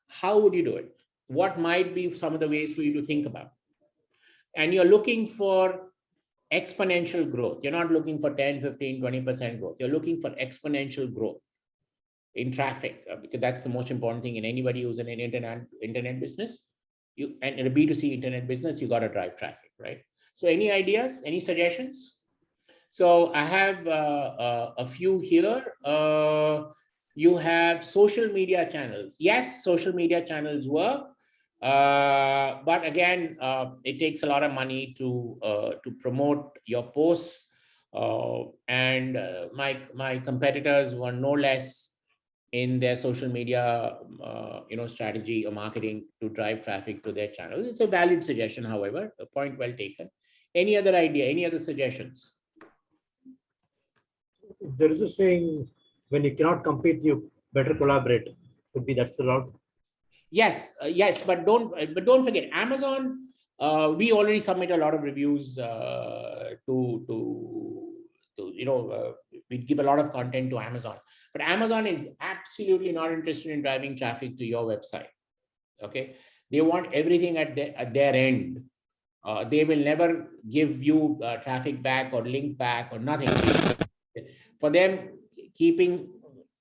How would you do it? What might be some of the ways for you to think about? And you're looking for exponential growth. You're not looking for 10, 15, 20% growth. You're looking for exponential growth in traffic, because that's the most important thing in anybody who's in an internet business. And in a B2C internet business, you got to drive traffic, right? So any ideas, any suggestions? So I have a few here. You have social media channels. Yes, social media channels work. But again, it takes a lot of money to promote your posts. And my competitors were no less in their social media, strategy or marketing to drive traffic to their channels. It's a valid suggestion, however, a point well taken. Any other idea, any other suggestions? There is a saying, when you cannot compete, you better collaborate. Could be that's the route. Yes, yes, but don't forget Amazon. We already submit a lot of reviews we give a lot of content to Amazon, but Amazon is absolutely not interested in driving traffic to your website. Okay, they want everything at their end. They will never give you traffic back or link back or nothing. For them, keeping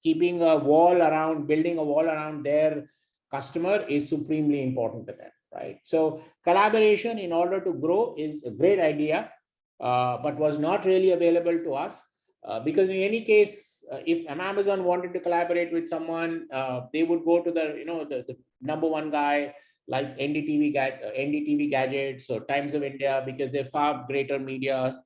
a wall around, building a wall around their customer is supremely important to them, right? So collaboration in order to grow is a great idea, but was not really available to us. Because in any case, if Amazon wanted to collaborate with someone, they would go to the number one guy like NDTV Gadgets or Times of India, because they're far greater media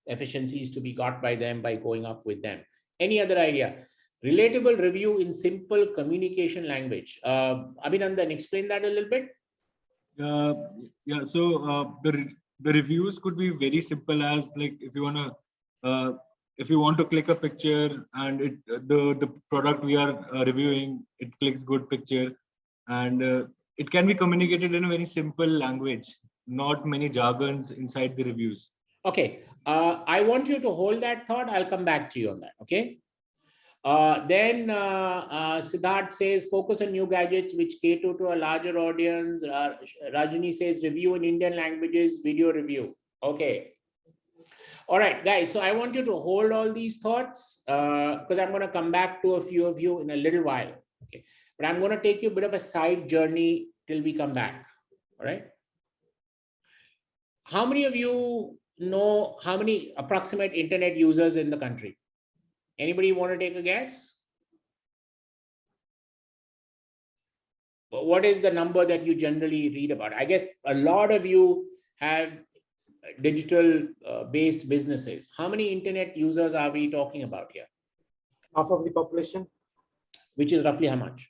efficiencies to be got by them by going up with them. Any other idea? Relatable review in simple communication language. Abhinandan, explain that a little bit. Yeah, so the reviews could be very simple, as like if you want to click a picture and the product we are reviewing, it clicks good picture, and it can be communicated in a very simple language, not many jargons inside the reviews. Okay, I want you to hold that thought. I'll come back to you on that. Okay. Then Siddharth says, focus on new gadgets which cater to a larger audience. Rajani says, review in Indian languages, video review. Okay. All right, guys. So I want you to hold all these thoughts because I'm going to come back to a few of you in a little while. Okay. But I'm going to take you a bit of a side journey till we come back. All right. How many of you know how many approximate internet users in the country? Anybody want to take a guess? What is the number that you generally read about? I guess a lot of you have digital based businesses. How many internet users are we talking about here? Half of the population. Which is roughly how much?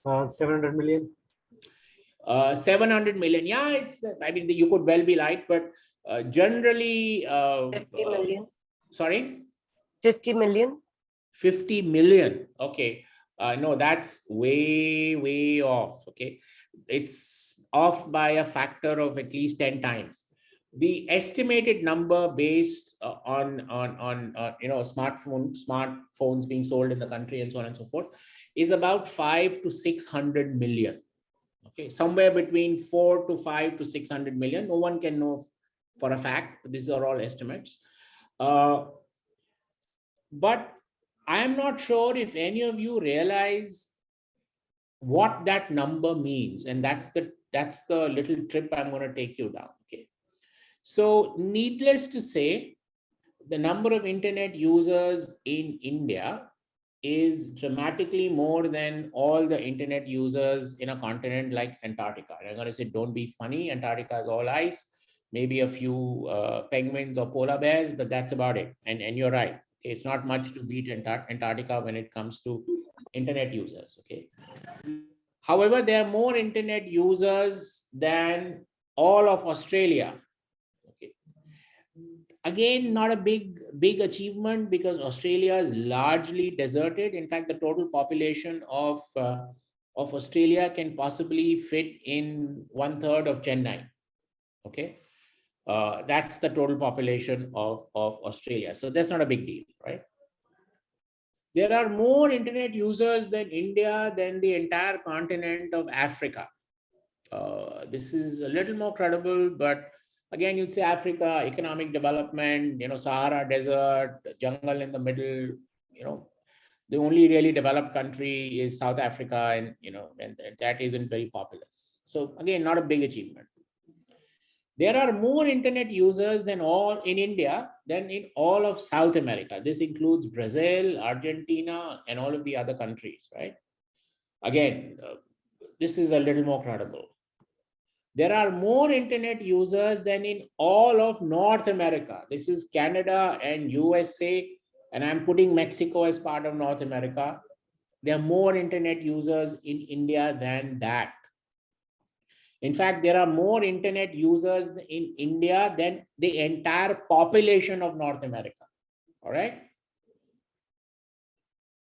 700 million. 700 million. Yeah, it's. I mean, you could well be right, but generally. 50 million. Sorry? 50 million. 50 million. Okay. No, that's way off. Okay. It's off by a factor of at least 10 times. The estimated number based on smartphones being sold in the country and so on and so forth is about 500 to 600 million. Okay, somewhere between 4 to 5 to 600 million. No one can know for a fact. These are all estimates. But I am not sure if any of you realize what that number means. And that's the little trip I'm going to take you down. Okay. So needless to say, the number of internet users in India is dramatically more than all the internet users in a continent like Antarctica. And I'm going to say, don't be funny. Antarctica is all ice, maybe a few penguins or polar bears, but that's about it. And you're right. It's not much to beat Antarctica when it comes to internet users. Okay. However, there are more internet users than all of Australia. Okay. Again, not a big achievement because Australia is largely deserted. In fact, the total population of Australia can possibly fit in 1/3 of Chennai. Okay. That's the total population of Australia. So that's not a big deal, right? There are more internet users than India than the entire continent of Africa. This is a little more credible, but again, you'd say Africa, economic development, Sahara Desert, jungle in the middle, the only really developed country is South Africa, and that isn't very populous. So again, not a big achievement. There are more internet users in India than in all of South America. This includes Brazil, Argentina, and all of the other countries, right? Again, this is a little more credible. There are more internet users than in all of North America. This is Canada and USA, and I'm putting Mexico as part of North America. There are more internet users in India than that. In fact, there are more internet users in India than the entire population of North America. All right.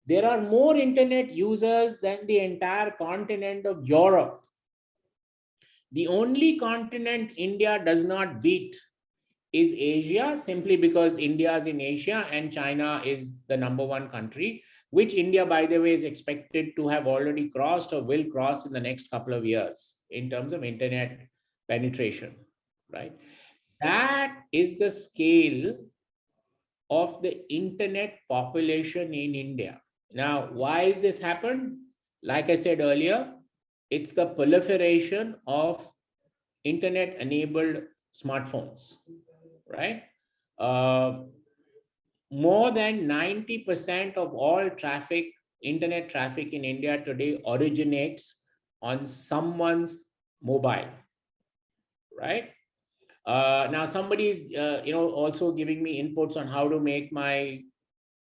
There are more internet users than the entire continent of Europe. The only continent India does not beat is Asia, simply because India is in Asia and China is the #1 country, which India, by the way, is expected to have already crossed or will cross in the next couple of years in terms of internet penetration, right? That is the scale of the internet population in India. Now, why is this happened? Like I said earlier, it's the proliferation of internet-enabled smartphones, right? More than 90% of all traffic, internet traffic in India today originates on someone's mobile, right? Now somebody is also giving me inputs on how to make my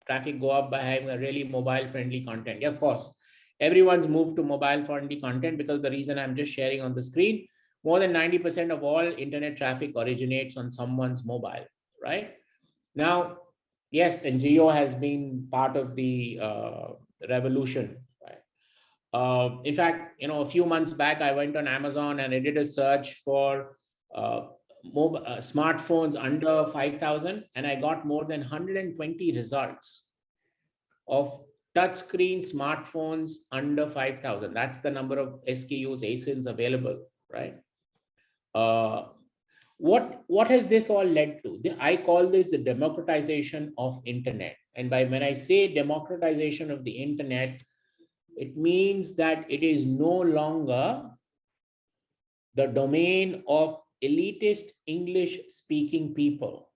traffic go up by having a really mobile friendly content. Yeah, of course, everyone's moved to mobile friendly content because the reason I'm just sharing on the screen, more than 90% of all internet traffic originates on someone's mobile, right? Now, yes, and Geo has been part of the revolution, right? In fact, a few months back, I went on Amazon and I did a search for smartphones under 5,000, and I got more than 120 results of touchscreen smartphones under 5,000. That's the number of SKUs, ASINs available, right? What has this all led to? I call this the democratization of internet. And when I say democratization of the internet, it means that it is no longer the domain of elitist English speaking people,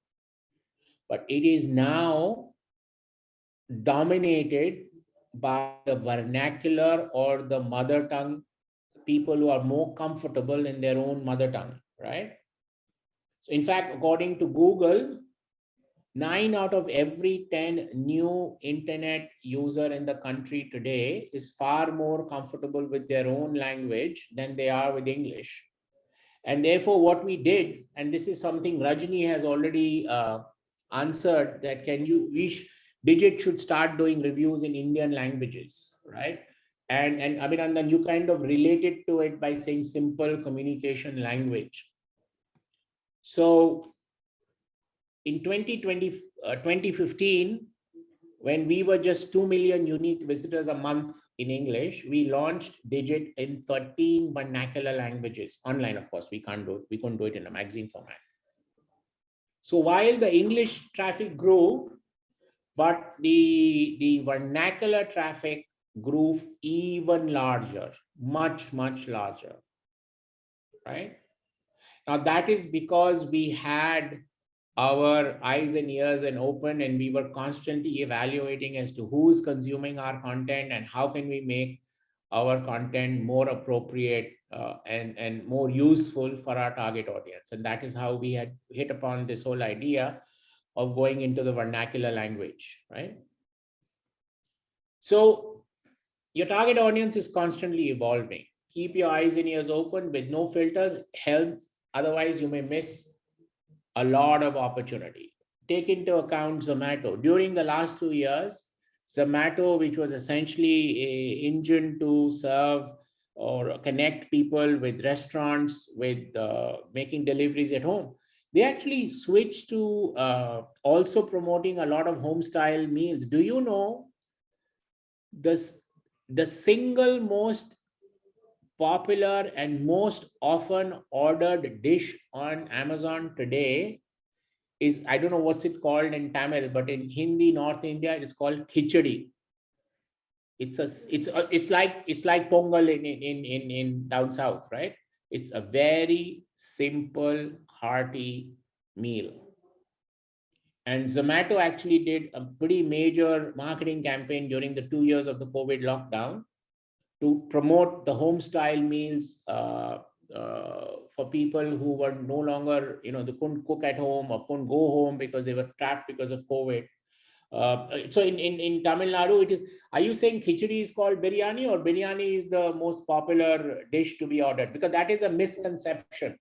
but it is now dominated by the vernacular or the mother tongue people who are more comfortable in their own mother tongue, right? So in fact, according to Google, 9 out of every 10 new internet user in the country today is far more comfortable with their own language than they are with English. And therefore, what we did, and this is something Rajni has already answered, that Digit should start doing reviews in Indian languages, right? And Abhinandan, you kind of related to it by saying simple communication language. So in 2015, when we were just 2 million unique visitors a month in English, we launched Digit in 13 vernacular languages. Online, of course, we couldn't do it in a magazine format. So while the English traffic grew, but the vernacular traffic grew even larger, much, much larger, right? Now that is because we had our eyes and ears and open, and we were constantly evaluating as to who's consuming our content and how can we make our content more appropriate and more useful for our target audience. And that is how we had hit upon this whole idea of going into the vernacular language, right? So your target audience is constantly evolving. Keep your eyes and ears open with no filters. Otherwise you may miss a lot of opportunity. Take into account Zomato. During the last 2 years, Zomato, which was essentially an engine to serve or connect people with restaurants, with making deliveries at home, they actually switched to also promoting a lot of home style meals. Do you know the single most popular and most often ordered dish on Amazon today is, I don't know what's it called in Tamil, but in Hindi, North India, it's called khichdi. It's like pongal in down south, right? It's a very simple, hearty meal. And Zomato actually did a pretty major marketing campaign during the 2 years of the COVID lockdown to promote the home style meals for people who were no longer, they couldn't cook at home or couldn't go home because they were trapped because of COVID. So in Tamil Nadu, are you saying khichdi is called biryani, or biryani is the most popular dish to be ordered? Because that is a misconception.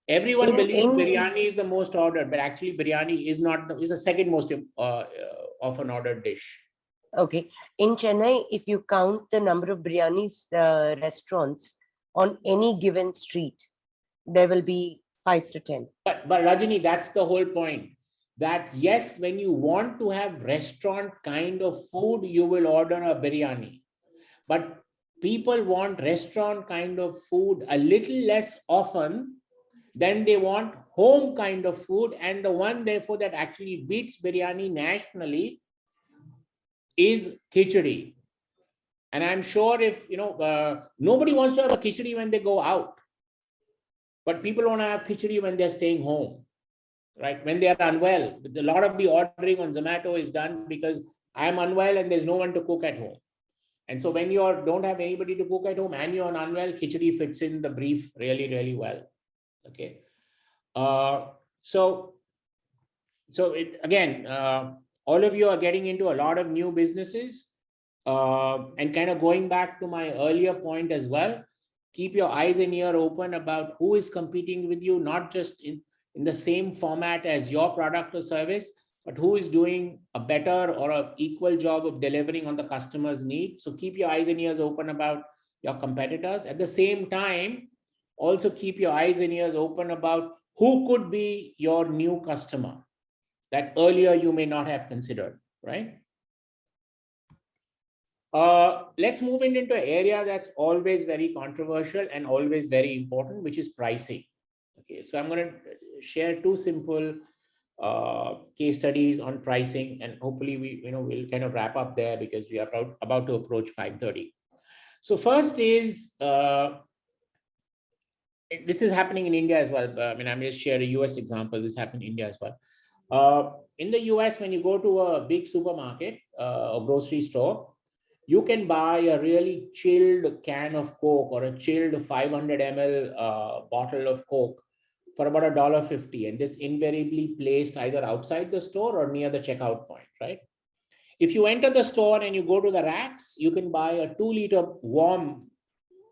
Everyone believes biryani is the most ordered, but actually biryani is the second most often ordered dish. Okay. In Chennai, if you count the number of biryanis restaurants on any given street, there will be 5 to 10. But Rajini, that's the whole point. That yes, when you want to have restaurant kind of food, you will order a biryani. But people want restaurant kind of food a little less often than they want home kind of food. And the one, therefore, that actually beats biryani nationally is khichdi. And I'm sure if, nobody wants to have a khichdi when they go out, but people want to have khichdi when they're staying home, right? When they are unwell. A lot of the ordering on Zomato is done because I'm unwell and there's no one to cook at home. And so when you don't have anybody to cook at home and you're unwell, khichdi fits in the brief really, really well. Okay. So again, all of you are getting into a lot of new businesses, and kind of going back to my earlier point as well, keep your eyes and ear open about who is competing with you, not just in the same format as your product or service, but who is doing a better or an equal job of delivering on the customer's need. So keep your eyes and ears open about your competitors. At the same time, also keep your eyes and ears open about who could be your new customer that earlier you may not have considered, right? Let's move into an area that's always very controversial and always very important, which is pricing. Okay, so I'm going to share two simple case studies on pricing, and hopefully we'll kind of wrap up there because we are about to approach 5:30. So first is, this is happening in India as well. I mean, I'm just share a US example. This happened in India as well. In the US, when you go to a big supermarket or grocery store, you can buy a really chilled can of Coke or a chilled 500 ml bottle of Coke for about $1.50. And this invariably placed either outside the store or near the checkout point, right? If you enter the store and you go to the racks, you can buy a 2-liter warm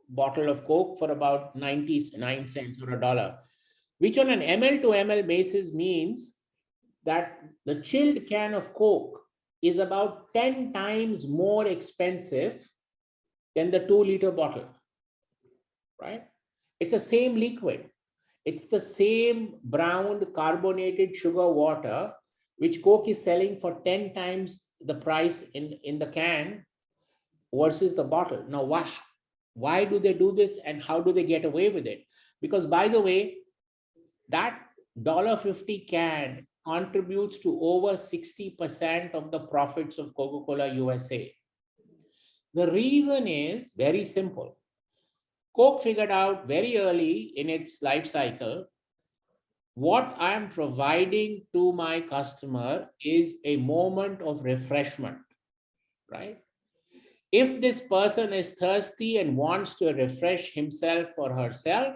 bottle of Coke for about 99 cents or $1, which on an ml to ml basis means that the chilled can of Coke is about 10 times more expensive than the 2-liter bottle, right? It's the same liquid. It's the same browned carbonated sugar water, which Coke is selling for 10 times the price in the can versus the bottle. Now, why do they do this and how do they get away with it? Because, by the way, that $1.50 can contributes to over 60% of the profits of Coca-Cola USA. The reason is very simple. Coke figured out very early in its life cycle, what I'm providing to my customer is a moment of refreshment, right? If this person is thirsty and wants to refresh himself or herself,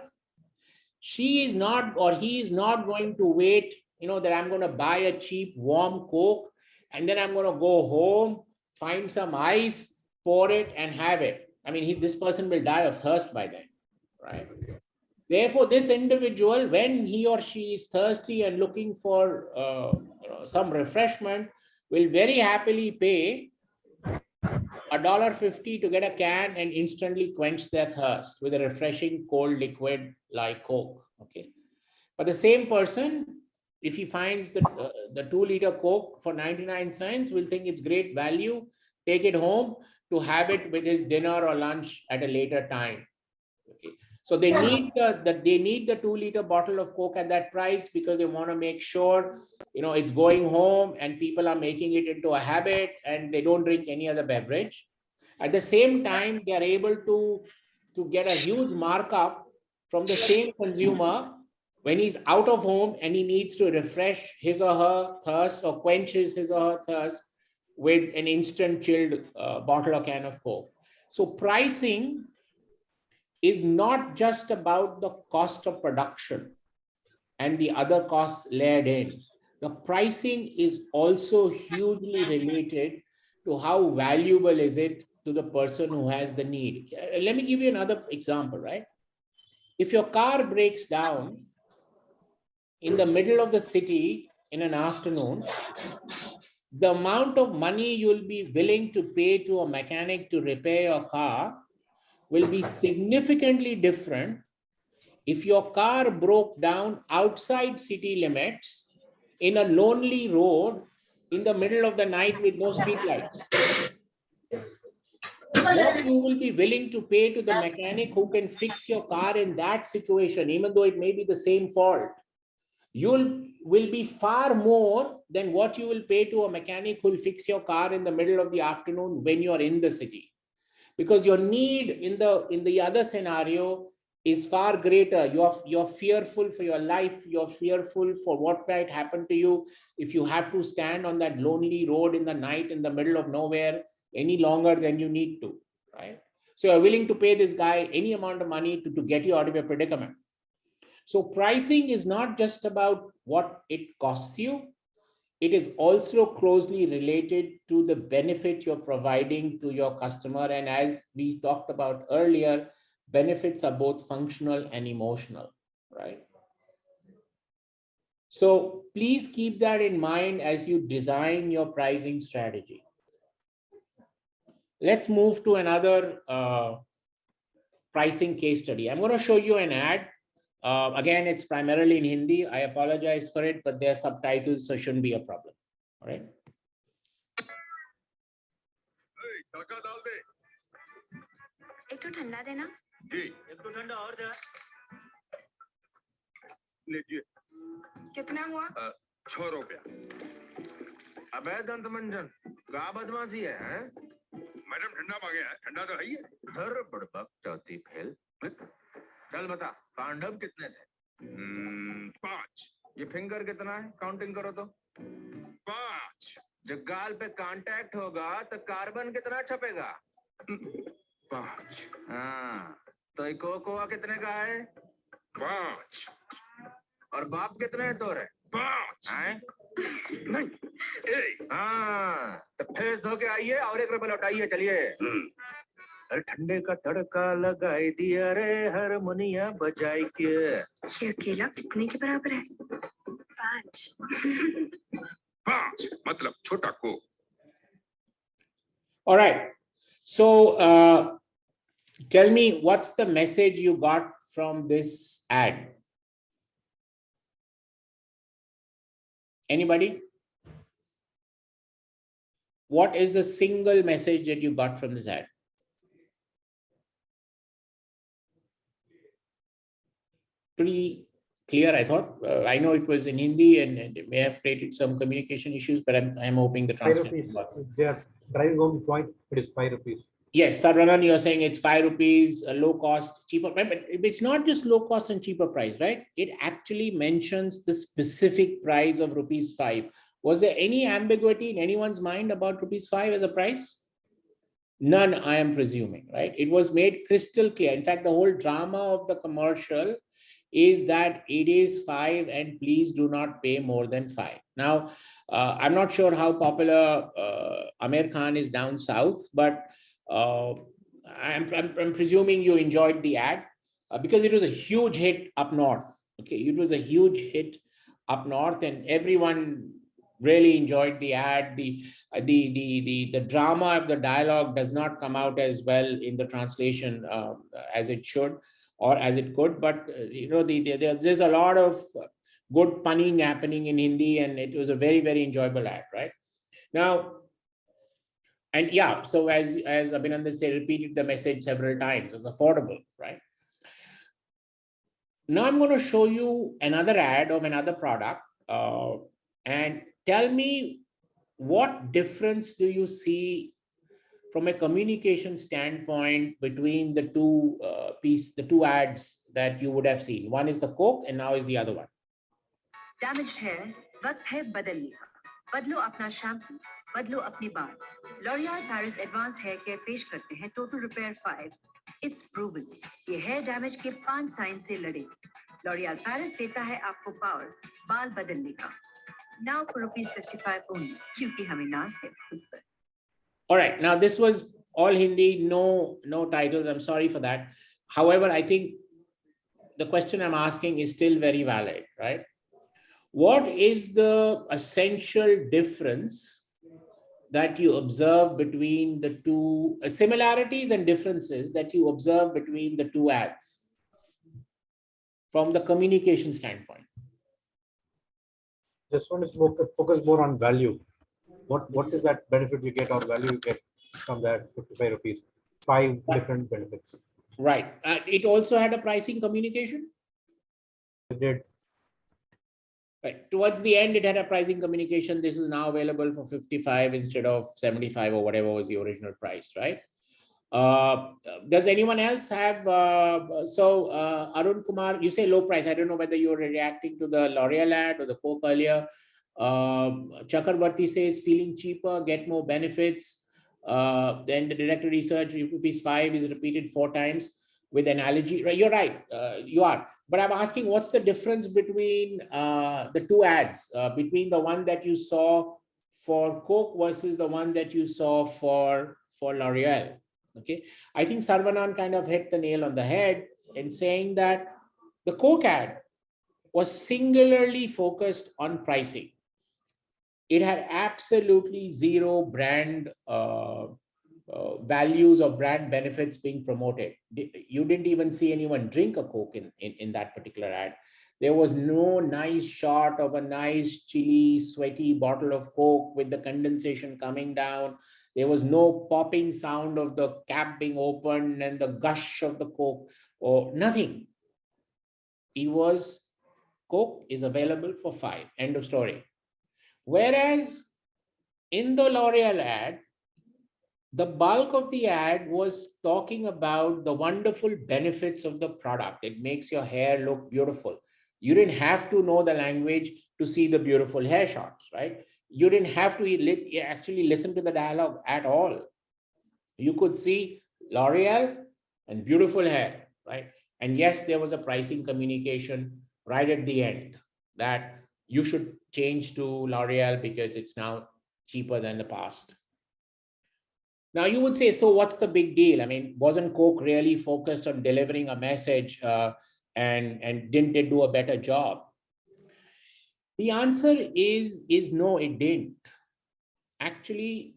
she is not, or he is not going to wait, that I'm going to buy a cheap warm Coke and then I'm going to go home, find some ice, pour it and have it. I mean, this person will die of thirst by then, right? Therefore, this individual, when he or she is thirsty and looking for some refreshment, will very happily pay $1.50 to get a can and instantly quench their thirst with a refreshing cold liquid like Coke. Okay, but the same person, if he finds the 2-liter Coke for 99 cents, will think it's great value, take it home to have it with his dinner or lunch at a later time. Okay, so they need the 2-liter bottle of Coke at that price because they want to make sure it's going home and people are making it into a habit and they don't drink any other beverage. At the same time, they are able to get a huge markup from the same consumer when he's out of home and he needs to refresh his or her thirst or quenches his or her thirst with an instant chilled bottle or can of Coke. So pricing is not just about the cost of production and the other costs layered in. The pricing is also hugely related to how valuable is it to the person who has the need. Let me give you another example, right? If your car breaks down in the middle of the city in an afternoon, the amount of money you'll be willing to pay to a mechanic to repair your car will be significantly different if your car broke down outside city limits in a lonely road in the middle of the night with no street lights. What you will be willing to pay to the mechanic who can fix your car in that situation, even though it may be the same fault, will be far more than what you will pay to a mechanic who will fix your car in the middle of the afternoon when you're in the city. Because your need in the other scenario is far greater. You're fearful for your life. You're fearful for what might happen to you if you have to stand on that lonely road in the night in the middle of nowhere any longer than you need to. right? So you're willing to pay this guy any amount of money to get you out of your predicament. So pricing is not just about what it costs you. It is also closely related to the benefit you're providing to your customer. And as we talked about earlier, benefits are both functional and emotional, right? So please keep that in mind as you design your pricing strategy. Let's move to another pricing case study. I'm going to show you an ad. Again, it's primarily in Hindi. I apologize for it, but there are subtitles, so it shouldn't be a problem. All right. तड़का डाल दे। एक तो ठंडा देना। जी। एक तो ठंडा और दे। लीजिए। कितना हुआ? 6 रुपया। अबे दंतमंजन, क्या बदमाशी है, हैं? मैडम ठंडा मांगे हैं, ठंडा तो है ही है। हर बड़बक चौथी फेल। चल बता, पांडव कितने थे? 5। ये फिंगर कितना है? काउंटिंग करो तो। 5। जब गाल पे कांटेक्ट होगा तो कार्बन कितना छपेगा? 5। हाँ, तो कोकोआ कितने का है? 5। और बाप कितने हैं तोरे? 5। हैं? नहीं। 1। हाँ, तो फेस धो के आइए और 1 रुपया लौटाइए, चलिए। अरे ठंडे का तड़का लगाई दिया रे, हारमोनिया बजाई के। ये अकेला कितने के बराबर है? 5। 5 मतलब छोटा को। All right. So tell me, what's the message you got from this ad? Anybody? What is the single message that you got from this ad? Pretty clear, I thought. I know it was in Hindi and it may have created some communication issues, but I'm hoping the translation. They are driving home the point. It is 5 rupees. Yes, Sarvanan, you're saying it's 5 rupees, a low cost, cheaper, but it's not just low cost and cheaper price, right? It actually mentions the specific price of rupees 5. Was there any ambiguity in anyone's mind about rupees 5 as a price? None, I am presuming, right? It was made crystal clear. In fact, the whole drama of the commercial is that it is 5 and please do not pay more than 5. Now, I'm not sure how popular Amir Khan is down south, but I'm presuming you enjoyed the ad because it was a huge hit up north. Okay, it was a huge hit up north, and everyone really enjoyed the ad. The drama of the dialogue does not come out as well in the translation as it should or as it could, but you know, there's a lot of good punning happening in Hindi, and it was a very, very enjoyable ad, right? Now, and yeah, so as Abhinandan said, repeated the message several times, it's affordable, right? Now I'm going to show you another ad of another product and tell me what difference do you see from a communication standpoint between the two ads that you would have seen. One is the Coke and now is the other one. Damaged hair, वक्त है बदलने का. बदलो अपना shampoo, बदलो अपनी बाल. L'Oreal Paris Advanced Hair Care पेश करते हैं Total Repair 5. It's proven. ये hair damage के 5 साइन से लड़े. L'Oreal Paris देता है आपको पावर बाल बदलने का. Now for ₹55 only, क्योंकि हमें नाज है खुद पर. All right, now this was all Hindi, no titles. I'm sorry for that. However, I think the question I'm asking is still very valid, right? What is the essential difference that you observe between the two similarities and differences that you observe between the two ads from the communication standpoint? This one is focus more on value. What is that benefit you get or value you get from that 55 rupees? 5 different benefits. Right. It also had a pricing communication? It did. Right. Towards the end, it had a pricing communication. This is now available for 55 instead of 75 or whatever was the original price, right? Does anyone else have, Arun Kumar, you say low price. I don't know whether you're reacting to the L'Oreal ad or the Coke earlier. Chakrabarti says feeling cheaper, get more benefits. Then the director research, rupees 5 is repeated 4 times with analogy. Right, you're right, you are. But I'm asking, what's the difference between the two ads, between the one that you saw for Coke versus the one that you saw for L'Oreal? Okay, I think Sarvanan kind of hit the nail on the head in saying that the Coke ad was singularly focused on pricing. It had absolutely zero brand values or brand benefits being promoted. You didn't even see anyone drink a Coke in that particular ad. There was no nice shot of a nice chilly, sweaty bottle of Coke with the condensation coming down. There was no popping sound of the cap being opened and the gush of the Coke, or nothing. It was Coke is available for 5, end of story. Whereas in the L'Oreal ad, the bulk of the ad was talking about the wonderful benefits of the product. It makes your hair look beautiful. You didn't have to know the language to see the beautiful hair shots, right? You didn't have to actually listen to the dialogue at all. You could see L'Oreal and beautiful hair, right? And yes, there was a pricing communication right at the end that you should change to L'Oreal because it's now cheaper than the past. Now you would say, so what's the big deal? I mean, wasn't Coke really focused on delivering a message and didn't they do a better job? The answer is no, it didn't. Actually,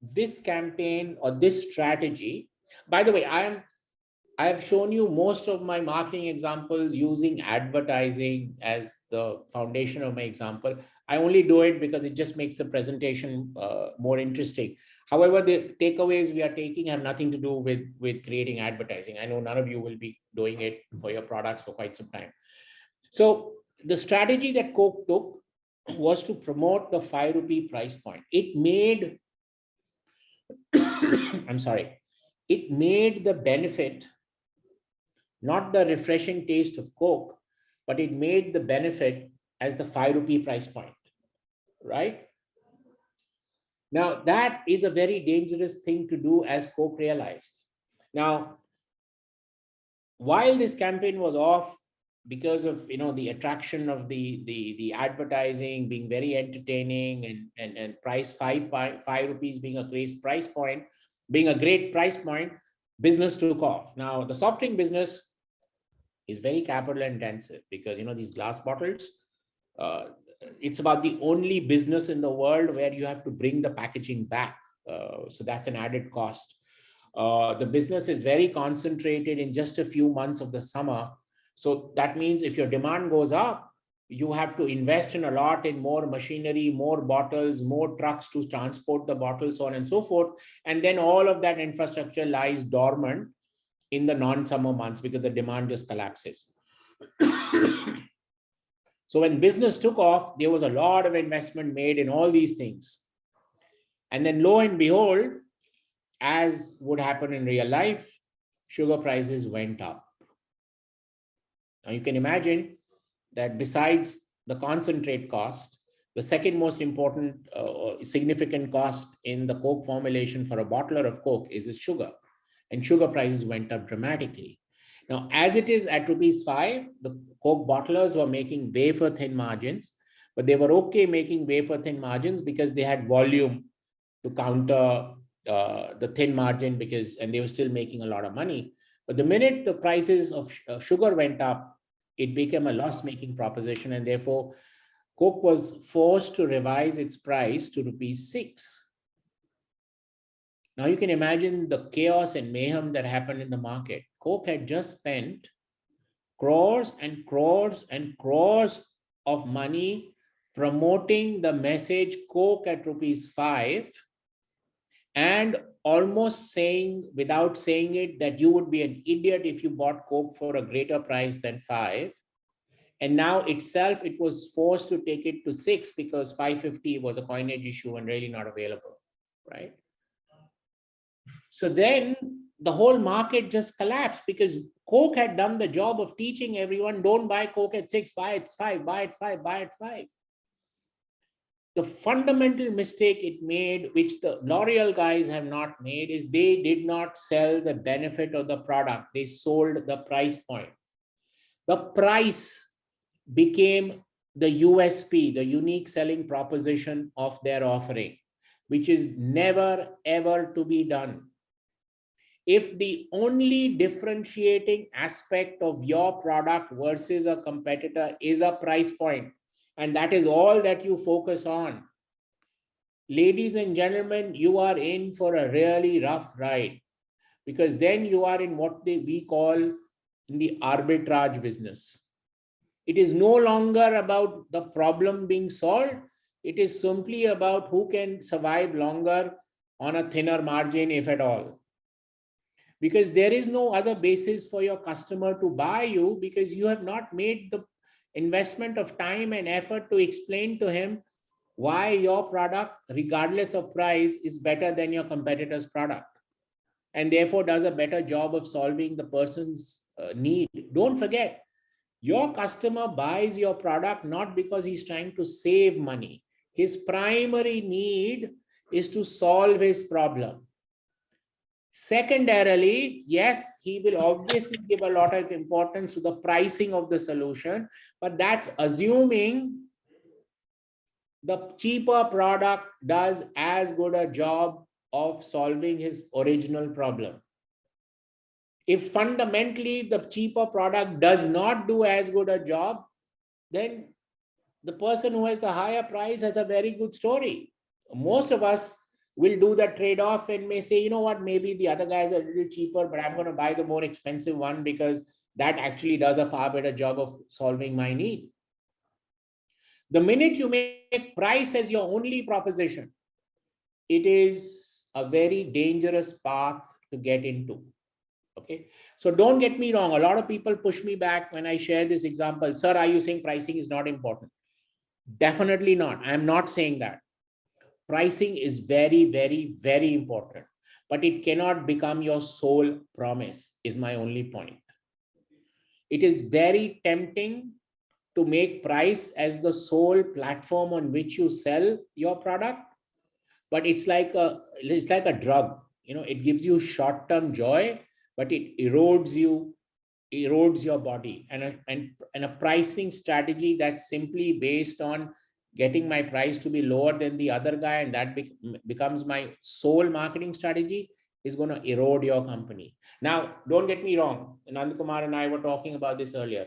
this campaign or this strategy, by the way, I have shown you most of my marketing examples using advertising as the foundation of my example. I only do it because it just makes the presentation more interesting. However, the takeaways we are taking have nothing to do with creating advertising. I know none of you will be doing it for your products for quite some time. So the strategy that Coke took was to promote the 5 rupee price point. It made, I'm sorry, it made the benefit, not the refreshing taste of Coke, but it made the benefit as the 5 rupee price point, right? Now, that is a very dangerous thing to do, as Coke realized. Now, while this campaign was off because of the attraction of the advertising being very entertaining and price 5 rupees being a great price point, business took off. Now, the soft drink business is very capital intensive because these glass bottles, it's about the only business in the world where you have to bring the packaging back. So that's an added cost. The business is very concentrated in just a few months of the summer. So that means if your demand goes up, you have to invest in a lot in more machinery, more bottles, more trucks to transport the bottles, so on and so forth. And then all of that infrastructure lies dormant in the non-summer months because the demand just collapses. So when business took off, there was a lot of investment made in all these things. And then lo and behold, as would happen in real life, sugar prices went up. Now you can imagine that besides the concentrate cost, the second most important significant cost in the Coke formulation for a bottler of Coke is its sugar. And sugar prices went up dramatically. Now, as it is at rupees 5, the Coke bottlers were making wafer thin margins, but they were okay making wafer thin margins because they had volume to counter the thin margin and they were still making a lot of money. But the minute the prices of sugar went up, it became a loss-making proposition, and therefore Coke was forced to revise its price to rupees 6. Now you can imagine the chaos and mayhem that happened in the market. Coke had just spent crores and crores and crores of money promoting the message Coke at rupees 5 and almost saying, without saying it, that you would be an idiot if you bought Coke for a greater price than 5. And now itself, it was forced to take it to 6 because 550 was a coinage issue and really not available, right? So then the whole market just collapsed because Coke had done the job of teaching everyone, don't buy Coke at 6, buy at 5, buy at 5, buy at 5. The fundamental mistake it made, which the L'Oreal guys have not made, is they did not sell the benefit of the product. They sold the price point. The price became the USP, the unique selling proposition of their offering, which is never, ever to be done. If the only differentiating aspect of your product versus a competitor is a price point, and that is all that you focus on, ladies and gentlemen, you are in for a really rough ride, because then you are in what we call in the arbitrage business. It is no longer about the problem being solved. It is simply about who can survive longer on a thinner margin, if at all. Because there is no other basis for your customer to buy you, because you have not made the investment of time and effort to explain to him why your product, regardless of price, is better than your competitor's product, and therefore does a better job of solving the person's need. Don't forget, your customer buys your product not because he's trying to save money. His primary need is to solve his problem. Secondarily, yes, he will obviously give a lot of importance to the pricing of the solution, but that's assuming the cheaper product does as good a job of solving his original problem. If fundamentally the cheaper product does not do as good a job, then the person who has the higher price has a very good story. Most of us will do the trade-off and may say, you know what, maybe the other guy is a little cheaper, but I'm going to buy the more expensive one because that actually does a far better job of solving my need. The minute you make price as your only proposition, it is a very dangerous path to get into. Okay, so don't get me wrong. A lot of people push me back when I share this example. Sir, are you saying pricing is not important? Definitely not. I'm not saying that. Pricing is very, very, very important, but it cannot become your sole promise, is my only point. It is very tempting to make price as the sole platform on which you sell your product, but it's like a drug. You know, it gives you short-term joy, but it erodes your body. And a pricing strategy that's simply based on getting my price to be lower than the other guy, and that becomes my sole marketing strategy, is going to erode your company. Now, don't get me wrong. Nand Kumar and I were talking about this earlier.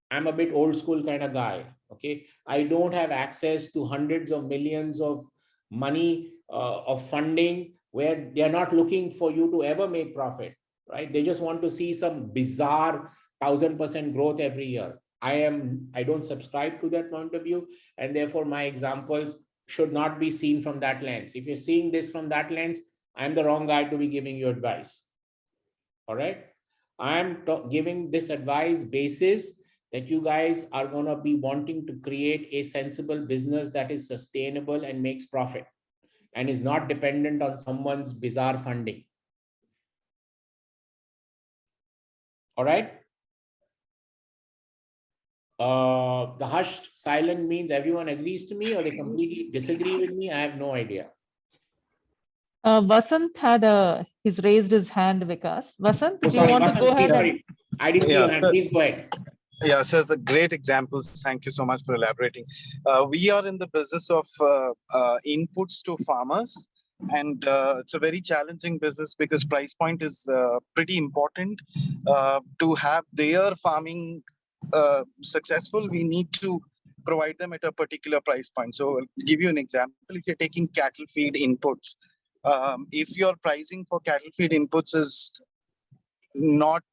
I'm a bit old school kind of guy. Okay, I don't have access to hundreds of millions of money of funding where they are not looking for you to ever make profit, right? They just want to see some bizarre 1000% growth every year. I don't subscribe to that point of view, and therefore my examples should not be seen from that lens. If you're seeing this from that lens, I'm the wrong guy to be giving you advice. All right, I'm giving this advice basis that you guys are going to be wanting to create a sensible business that is sustainable and makes profit and is not dependent on someone's bizarre funding. All right. The hushed silent means everyone agrees to me or they completely disagree with me. I have no idea. Vasant had he's raised his hand, Vikas. Vasant, Oh, do you want Vasant, to go ahead? sorry. I didn't see your hand. Please go ahead. Yeah, sir, the great examples. Thank you so much for elaborating. We are in the business of inputs to farmers, and it's a very challenging business because price point is pretty important. To have their farming successful, we need to provide them at a particular price point. So I'll give you an example. If you're taking cattle feed inputs, if your pricing for cattle feed inputs is not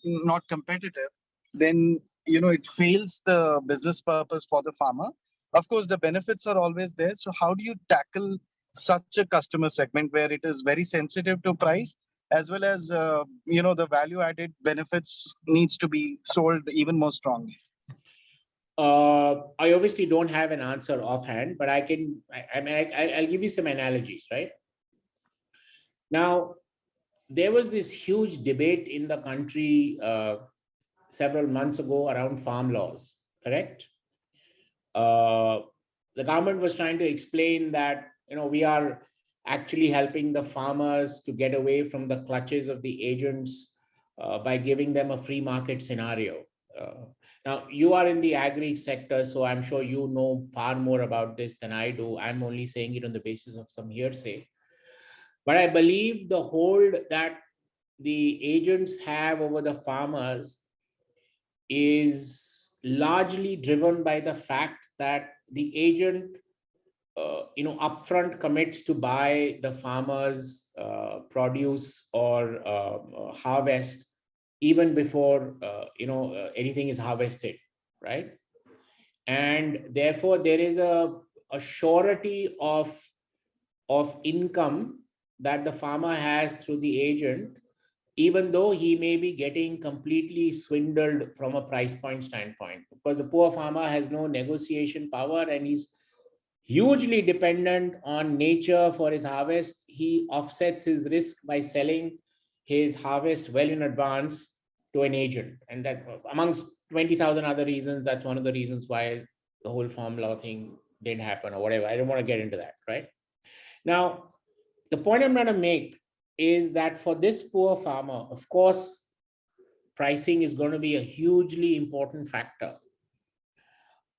not competitive, then it fails the business purpose for the farmer. Of course, the benefits are always there. So how do you tackle such a customer segment where it is very sensitive to price, as well as the value added benefits needs to be sold even more strongly? I obviously don't have an answer offhand, but I'll give you some analogies, right? Now, there was this huge debate in the country several months ago around farm laws, correct? the government was trying to explain that, we are actually helping the farmers to get away from the clutches of the agents by giving them a free market scenario. Now, you are in the agri sector, so I'm sure you know far more about this than I do. I'm only saying it on the basis of some hearsay. But I believe the hold that the agents have over the farmers is largely driven by the fact that the agent upfront commits to buy the farmer's produce or harvest even before anything is harvested, right? And therefore there is a surety of income that the farmer has through the agent, even though he may be getting completely swindled from a price point standpoint, because the poor farmer has no negotiation power and he's hugely dependent on nature for his harvest. He offsets his risk by selling his harvest well in advance to an agent. And that, amongst 20,000 other reasons, that's one of the reasons why the whole farm law thing didn't happen or whatever. I don't want to get into that, right? Now, the point I'm trying to make is that for this poor farmer, of course, pricing is going to be a hugely important factor.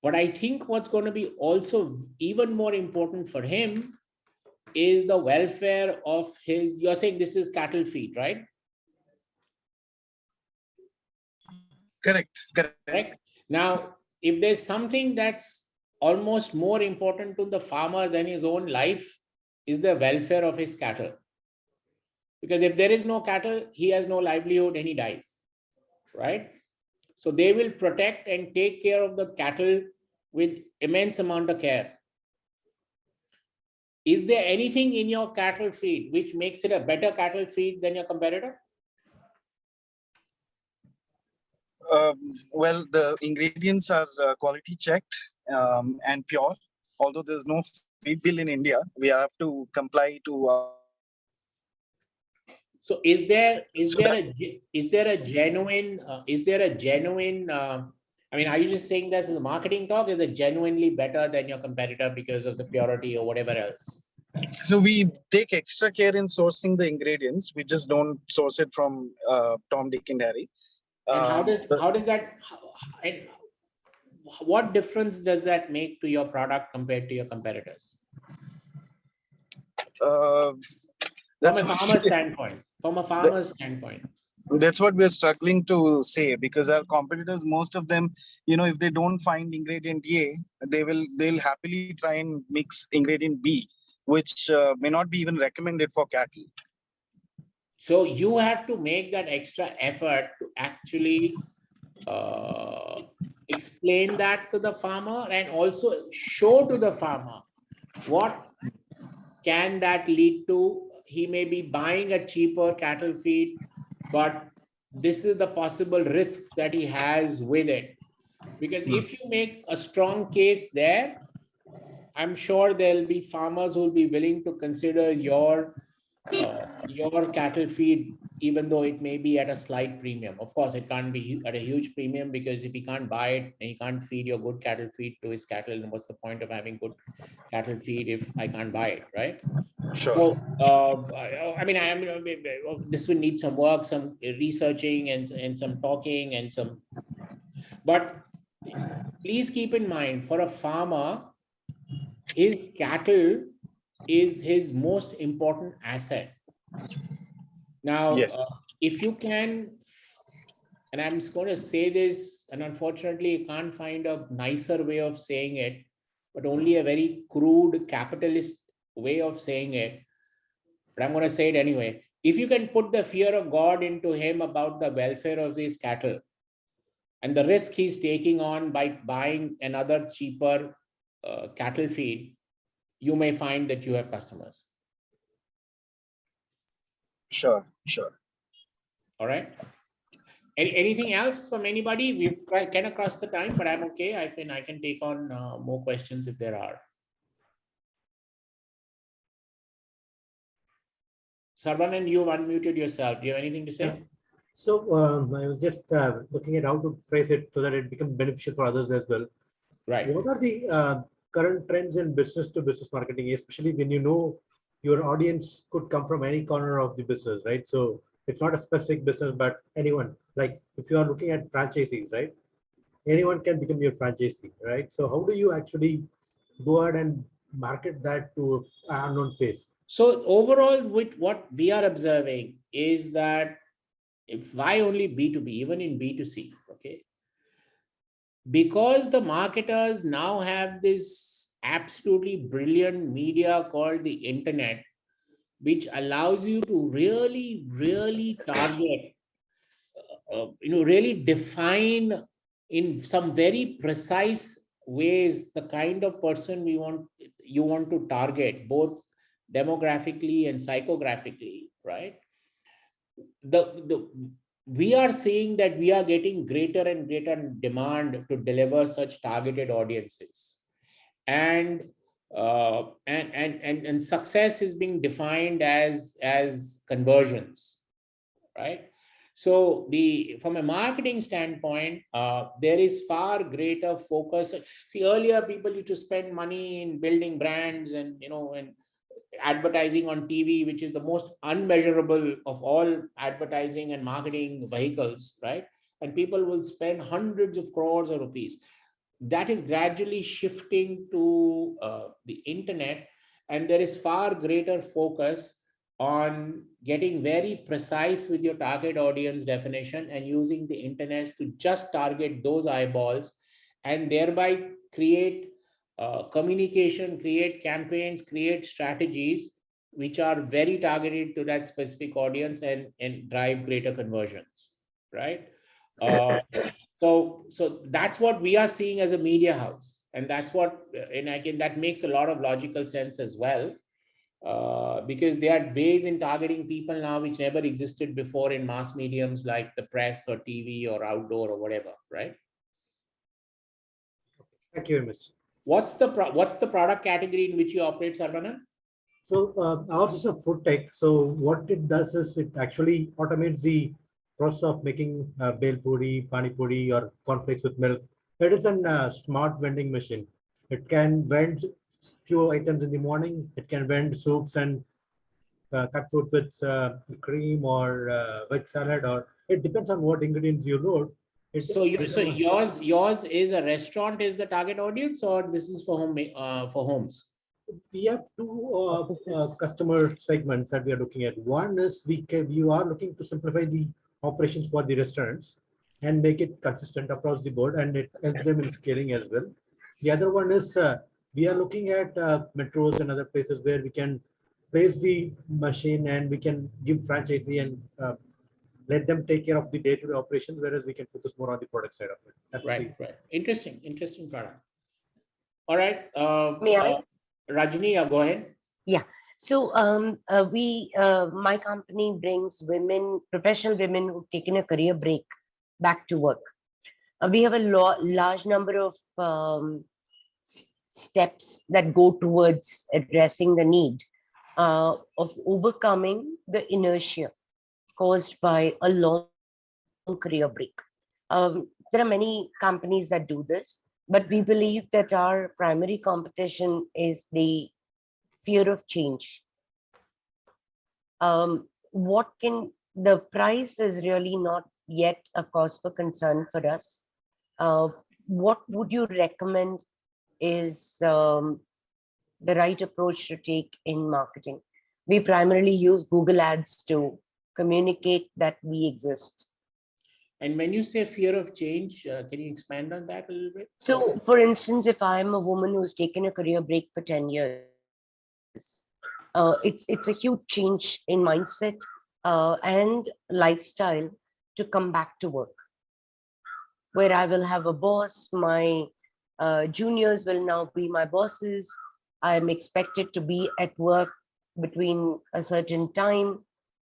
But I think what's going to be also even more important for him is the welfare of his, you're saying this is cattle feed, right? Correct. Now, if there's something that's almost more important to the farmer than his own life, is the welfare of his cattle. Because if there is no cattle, he has no livelihood and he dies, right? So they will protect and take care of the cattle with immense amount of care. Is there anything in your cattle feed which makes it a better cattle feed than your competitor? Well, the ingredients are quality checked and pure. Although there's no feed bill in India, we have to comply to. So is there a genuine? I mean, are you just saying this as a marketing talk? Is it genuinely better than your competitor because of the purity or whatever else? So we take extra care in sourcing the ingredients. We just don't source it from Tom, Dick, and Harry. And how does that? What difference does that make to your product compared to your competitors? From a farmer's standpoint. That's what we're struggling to say, because our competitors, most of them, if they don't find ingredient A, they'll happily try and mix ingredient B, which may not be even recommended for cattle. So you have to make that extra effort to actually explain that to the farmer and also show to the farmer what can that lead to. He may be buying a cheaper cattle feed, but this is the possible risks that he has with it. Because if you make a strong case there, I'm sure there'll be farmers who will be willing to consider your cattle feed, even though it may be at a slight premium. Of course, it can't be at a huge premium, because if he can't buy it and he can't feed your good cattle feed to his cattle, then what's the point of having good cattle feed if I can't buy it, right? Sure. So, I mean, this will need some work, some researching and some talking and some, but please keep in mind, for a farmer, his cattle is his most important asset. Now, yes. If you can, and I'm just going to say this, and unfortunately, you can't find a nicer way of saying it, but only a very crude capitalist way of saying it, but I'm going to say it anyway. If you can put the fear of God into him about the welfare of these cattle and the risk he's taking on by buying another cheaper cattle feed, you may find that you have customers. Sure. All right. Anything else from anybody? We've kind of crossed the time, but I'm okay. I can take on more questions if there are. Sarvanan, you've unmuted yourself. Do you have anything to say? Yeah. So I was just looking at how to phrase it so that it becomes beneficial for others as well. Right. What are the current trends in business to business marketing, especially when you know your audience could come from any corner of the business, right? So it's not a specific business, but anyone. Like if you are looking at franchisees, right? Anyone can become your franchisee, right? So how do you actually go ahead and market that to an unknown face? So overall, with what we are observing is that why only B2B, even in B2C, okay? Because the marketers now have this absolutely brilliant media called the internet, which allows you to really target, really define in some very precise ways the kind of person you want to target, both demographically and psychographically, right? We are seeing that we are getting greater and greater demand to deliver such targeted audiences, and success is being defined as conversions, right? So from a marketing standpoint, there is far greater focus. See, earlier people used to spend money in building brands and advertising on TV, which is the most unmeasurable of all advertising and marketing vehicles, right? And people will spend hundreds of crores of rupees. That is gradually shifting to the internet, and there is far greater focus on getting very precise with your target audience definition and using the internet to just target those eyeballs, and thereby create communication, create campaigns, create strategies which are very targeted to that specific audience and drive greater conversions, right? So that's what we are seeing as a media house, and that's what, and again, that makes a lot of logical sense as well, because they are ways in targeting people now which never existed before in mass mediums like the press or TV or outdoor or whatever, right? Thank you very much. What's the product category in which you operate, Sarvanan? So ours is a food tech. So what it does is it actually automates the process of making bel puri, pani puri, or cornflakes with milk. It is a smart vending machine. It can vend few items in the morning. It can vend soups and cut fruit with cream or veg salad, or it depends on what ingredients you load. So yours is a restaurant is the target audience, or this is for homes? We have two customer segments that we are looking at. One is you are looking to simplify the operations for the restaurants and make it consistent across the board, and it helps them in scaling as well. The other one is we are looking at metros and other places where we can place the machine and we can give franchisee and let them take care of the day-to-day operations, whereas we can focus more on the product side of it. That's right. Interesting product. All right. May I? Rajni, go ahead. Yeah. So my company brings professional women who've taken a career break back to work. We have a large number of steps that go towards addressing the need of overcoming the inertia caused by a long career break. There are many companies that do this, but we believe that our primary competition is the fear of change. The price is really not yet a cause for concern for us. What would you recommend is the right approach to take in marketing? We primarily use Google Ads to communicate that we exist. And when you say fear of change, can you expand on that a little bit? So, for instance, if I'm a woman who's taken a career break for 10 years, it's a huge change in mindset and lifestyle to come back to work, where I will have a boss. My juniors will now be my bosses. I'm expected to be at work between a certain time.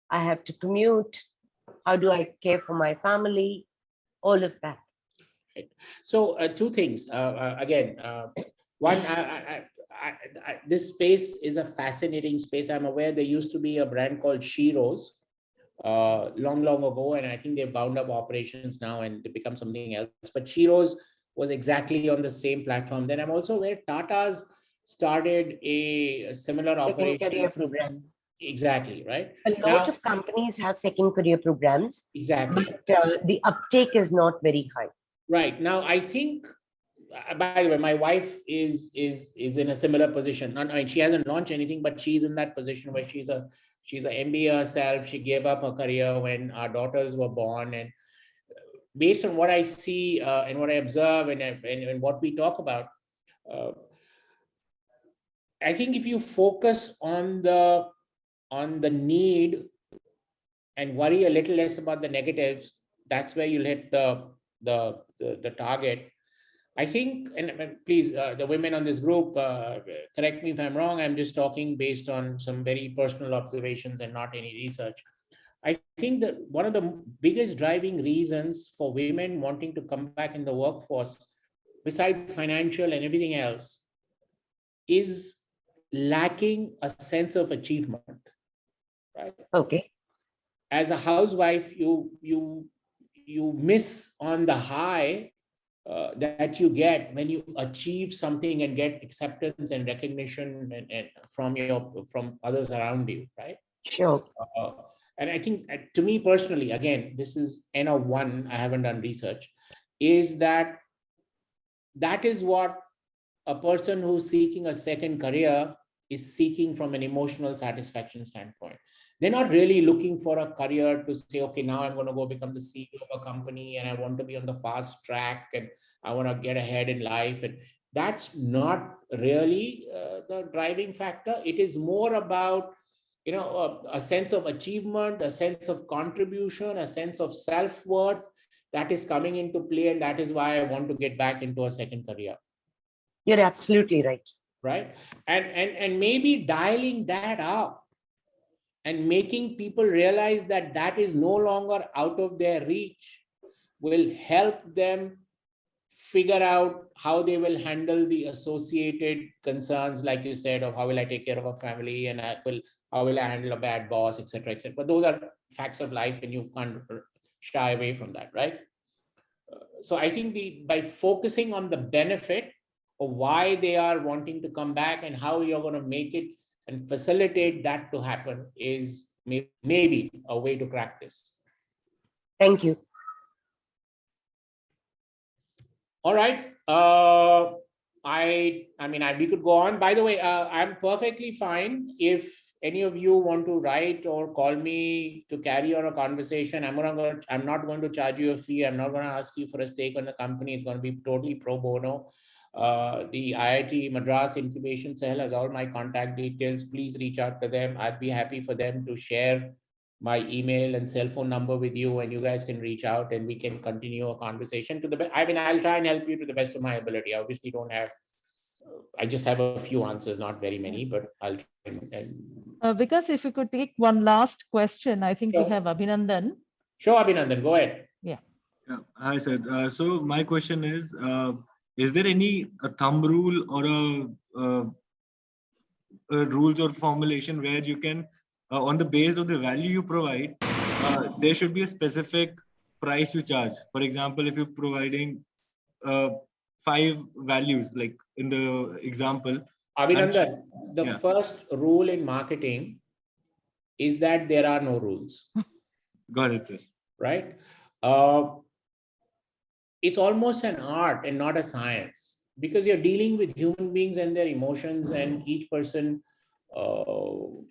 I have to commute. How do I care for my family? All of that. Right. So two things. Again, one, this space is a fascinating space. I'm aware there used to be a brand called Sheroes long ago, and I think they've bound up operations now and they become something else. But Sheroes was exactly on the same platform. Then I'm also aware Tata's started a similar Second operation. career program. Exactly, right? A lot of companies have second career programs. Exactly. But the uptake is not very high. Right. Now, I think, by the way, my wife is in a similar position. I mean, she hasn't launched anything, but she's in that position where she's an MBA herself. She gave up her career when our daughters were born. And based on what I see and what I observe and what we talk about, I think if you focus on the need and worry a little less about the negatives, that's where you'll hit the target. I think, and please, the women on this group, correct me if I'm wrong, I'm just talking based on some very personal observations and not any research. I think that one of the biggest driving reasons for women wanting to come back in the workforce, besides financial and everything else, is lacking a sense of achievement, right? Okay. As a housewife, you miss on the high that you get when you achieve something and get acceptance and recognition and from others around you, right? Sure. And I think, to me personally, again, this is N of 1, I haven't done research, is that is what a person who's seeking a second career is seeking from an emotional satisfaction standpoint. They're not really looking for a career to say, okay, now I'm going to go become the CEO of a company and I want to be on the fast track and I want to get ahead in life. And that's not really the driving factor. It is more about, a sense of achievement, a sense of contribution, a sense of self-worth that is coming into play. And that is why I want to get back into a second career. You're absolutely right. Right. And maybe dialing that up and making people realize that that is no longer out of their reach will help them figure out how they will handle the associated concerns, like you said, of how will I take care of a family and how will I handle a bad boss, etc., etc. But those are facts of life and you can't shy away from that, right? So I think by focusing on the benefit of why they are wanting to come back and how you're going to make it and facilitate that to happen is maybe a way to crack this. Thank you. All right. We could go on. By the way, I'm perfectly fine if any of you want to write or call me to carry on a conversation. I'm not going to charge you a fee. I'm not going to ask you for a stake on the company. It's going to be totally pro bono. The IIT Madras Incubation Cell has all my contact details. Please reach out to them. I'd be happy for them to share my email and cell phone number with you, and you guys can reach out and we can continue a conversation to the best. I'll try and help you to the best of my ability. I obviously don't have, I just have a few answers, not very many, but I'll try Vikas, if you could take one last question. I think Sure. we have Abhinandan. Sure, Abhinandan, go ahead. Yeah. Hi, sir. So my question is there any thumb rule or a rules or formulation where you can, on the base of the value you provide, there should be a specific price you charge? For example, if you're providing 5 values, like in the example. Abhinandan, the first rule in marketing is that there are no rules. Got it, sir. Right? It's almost an art and not a science, because you're dealing with human beings and their emotions, and each person. You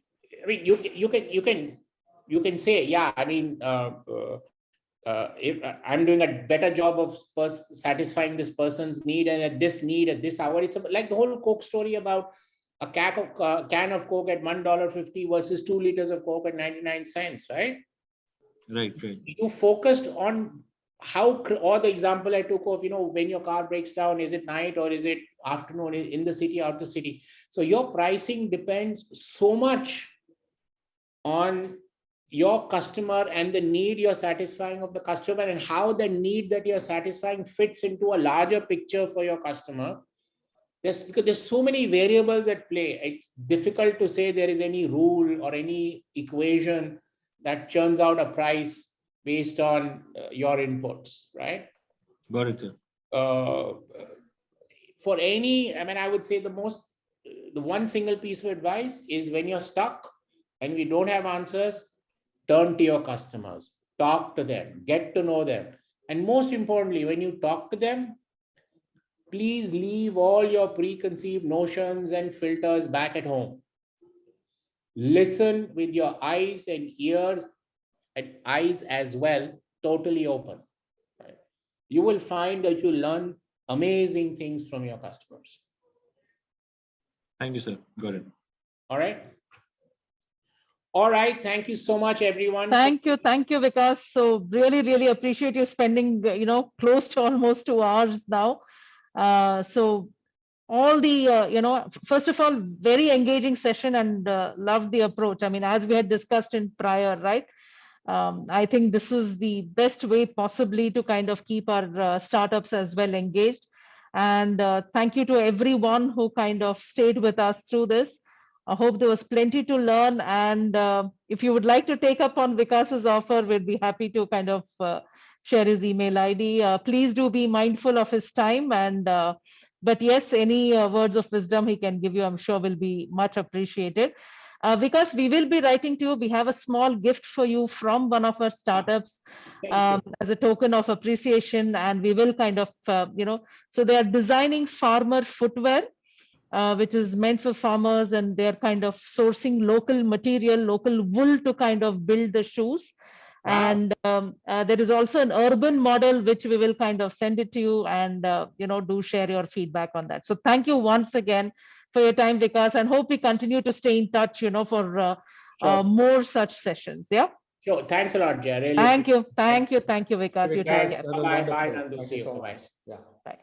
can say, yeah. If I'm doing a better job of satisfying this person's need, and at this hour, it's like the whole Coke story about a can of Coke at $1.50 versus 2 liters of Coke at 99 cents, right? Right. You focused on or the example I took of, when your car breaks down, is it night or is it afternoon, in the city, out the city? So your pricing depends so much on your customer and the need you're satisfying of the customer, and how the need that you're satisfying fits into a larger picture for your customer. Because there's so many variables at play. It's difficult to say there is any rule or any equation that churns out a price based on your inputs, right? Got it, sir. for any, I mean, I would say the one single piece of advice is when you're stuck and we don't have answers, turn to your customers, talk to them, get to know them. And most importantly, when you talk to them, please leave all your preconceived notions and filters back at home. Listen with your eyes and ears and eyes as well, totally open. Right? You will find that you learn amazing things from your customers. Thank you, sir. Got it. All right. All right. Thank you so much, everyone. Thank you, Vikas. So really appreciate you spending, close to almost 2 hours now. So all the, first of all, very engaging session, and loved the approach. I mean, as we had discussed in prior, right? I think this is the best way possibly to kind of keep our startups as well engaged. And thank you to everyone who kind of stayed with us through this. I hope there was plenty to learn. And if you would like to take up on Vikas's offer, we'd be happy to kind of share his email ID. Please do be mindful of his time. And but yes, any words of wisdom he can give you, I'm sure will be much appreciated. Vikas, we will be writing to you. We have a small gift for you from one of our startups as a token of appreciation. And we will kind of, so they are designing farmer footwear, which is meant for farmers, and they're kind of sourcing local material, local wool to kind of build the shoes. Wow. And there is also an urban model, which we will kind of send it to you, and do share your feedback on that. So thank you once again for your time, Vikas, and hope we continue to stay in touch, for more such sessions. Yeah. Sure. Thanks a lot, Jay. Really thank you, Vikas. Bye, Nandu. See you. Bye. Yeah. Bye.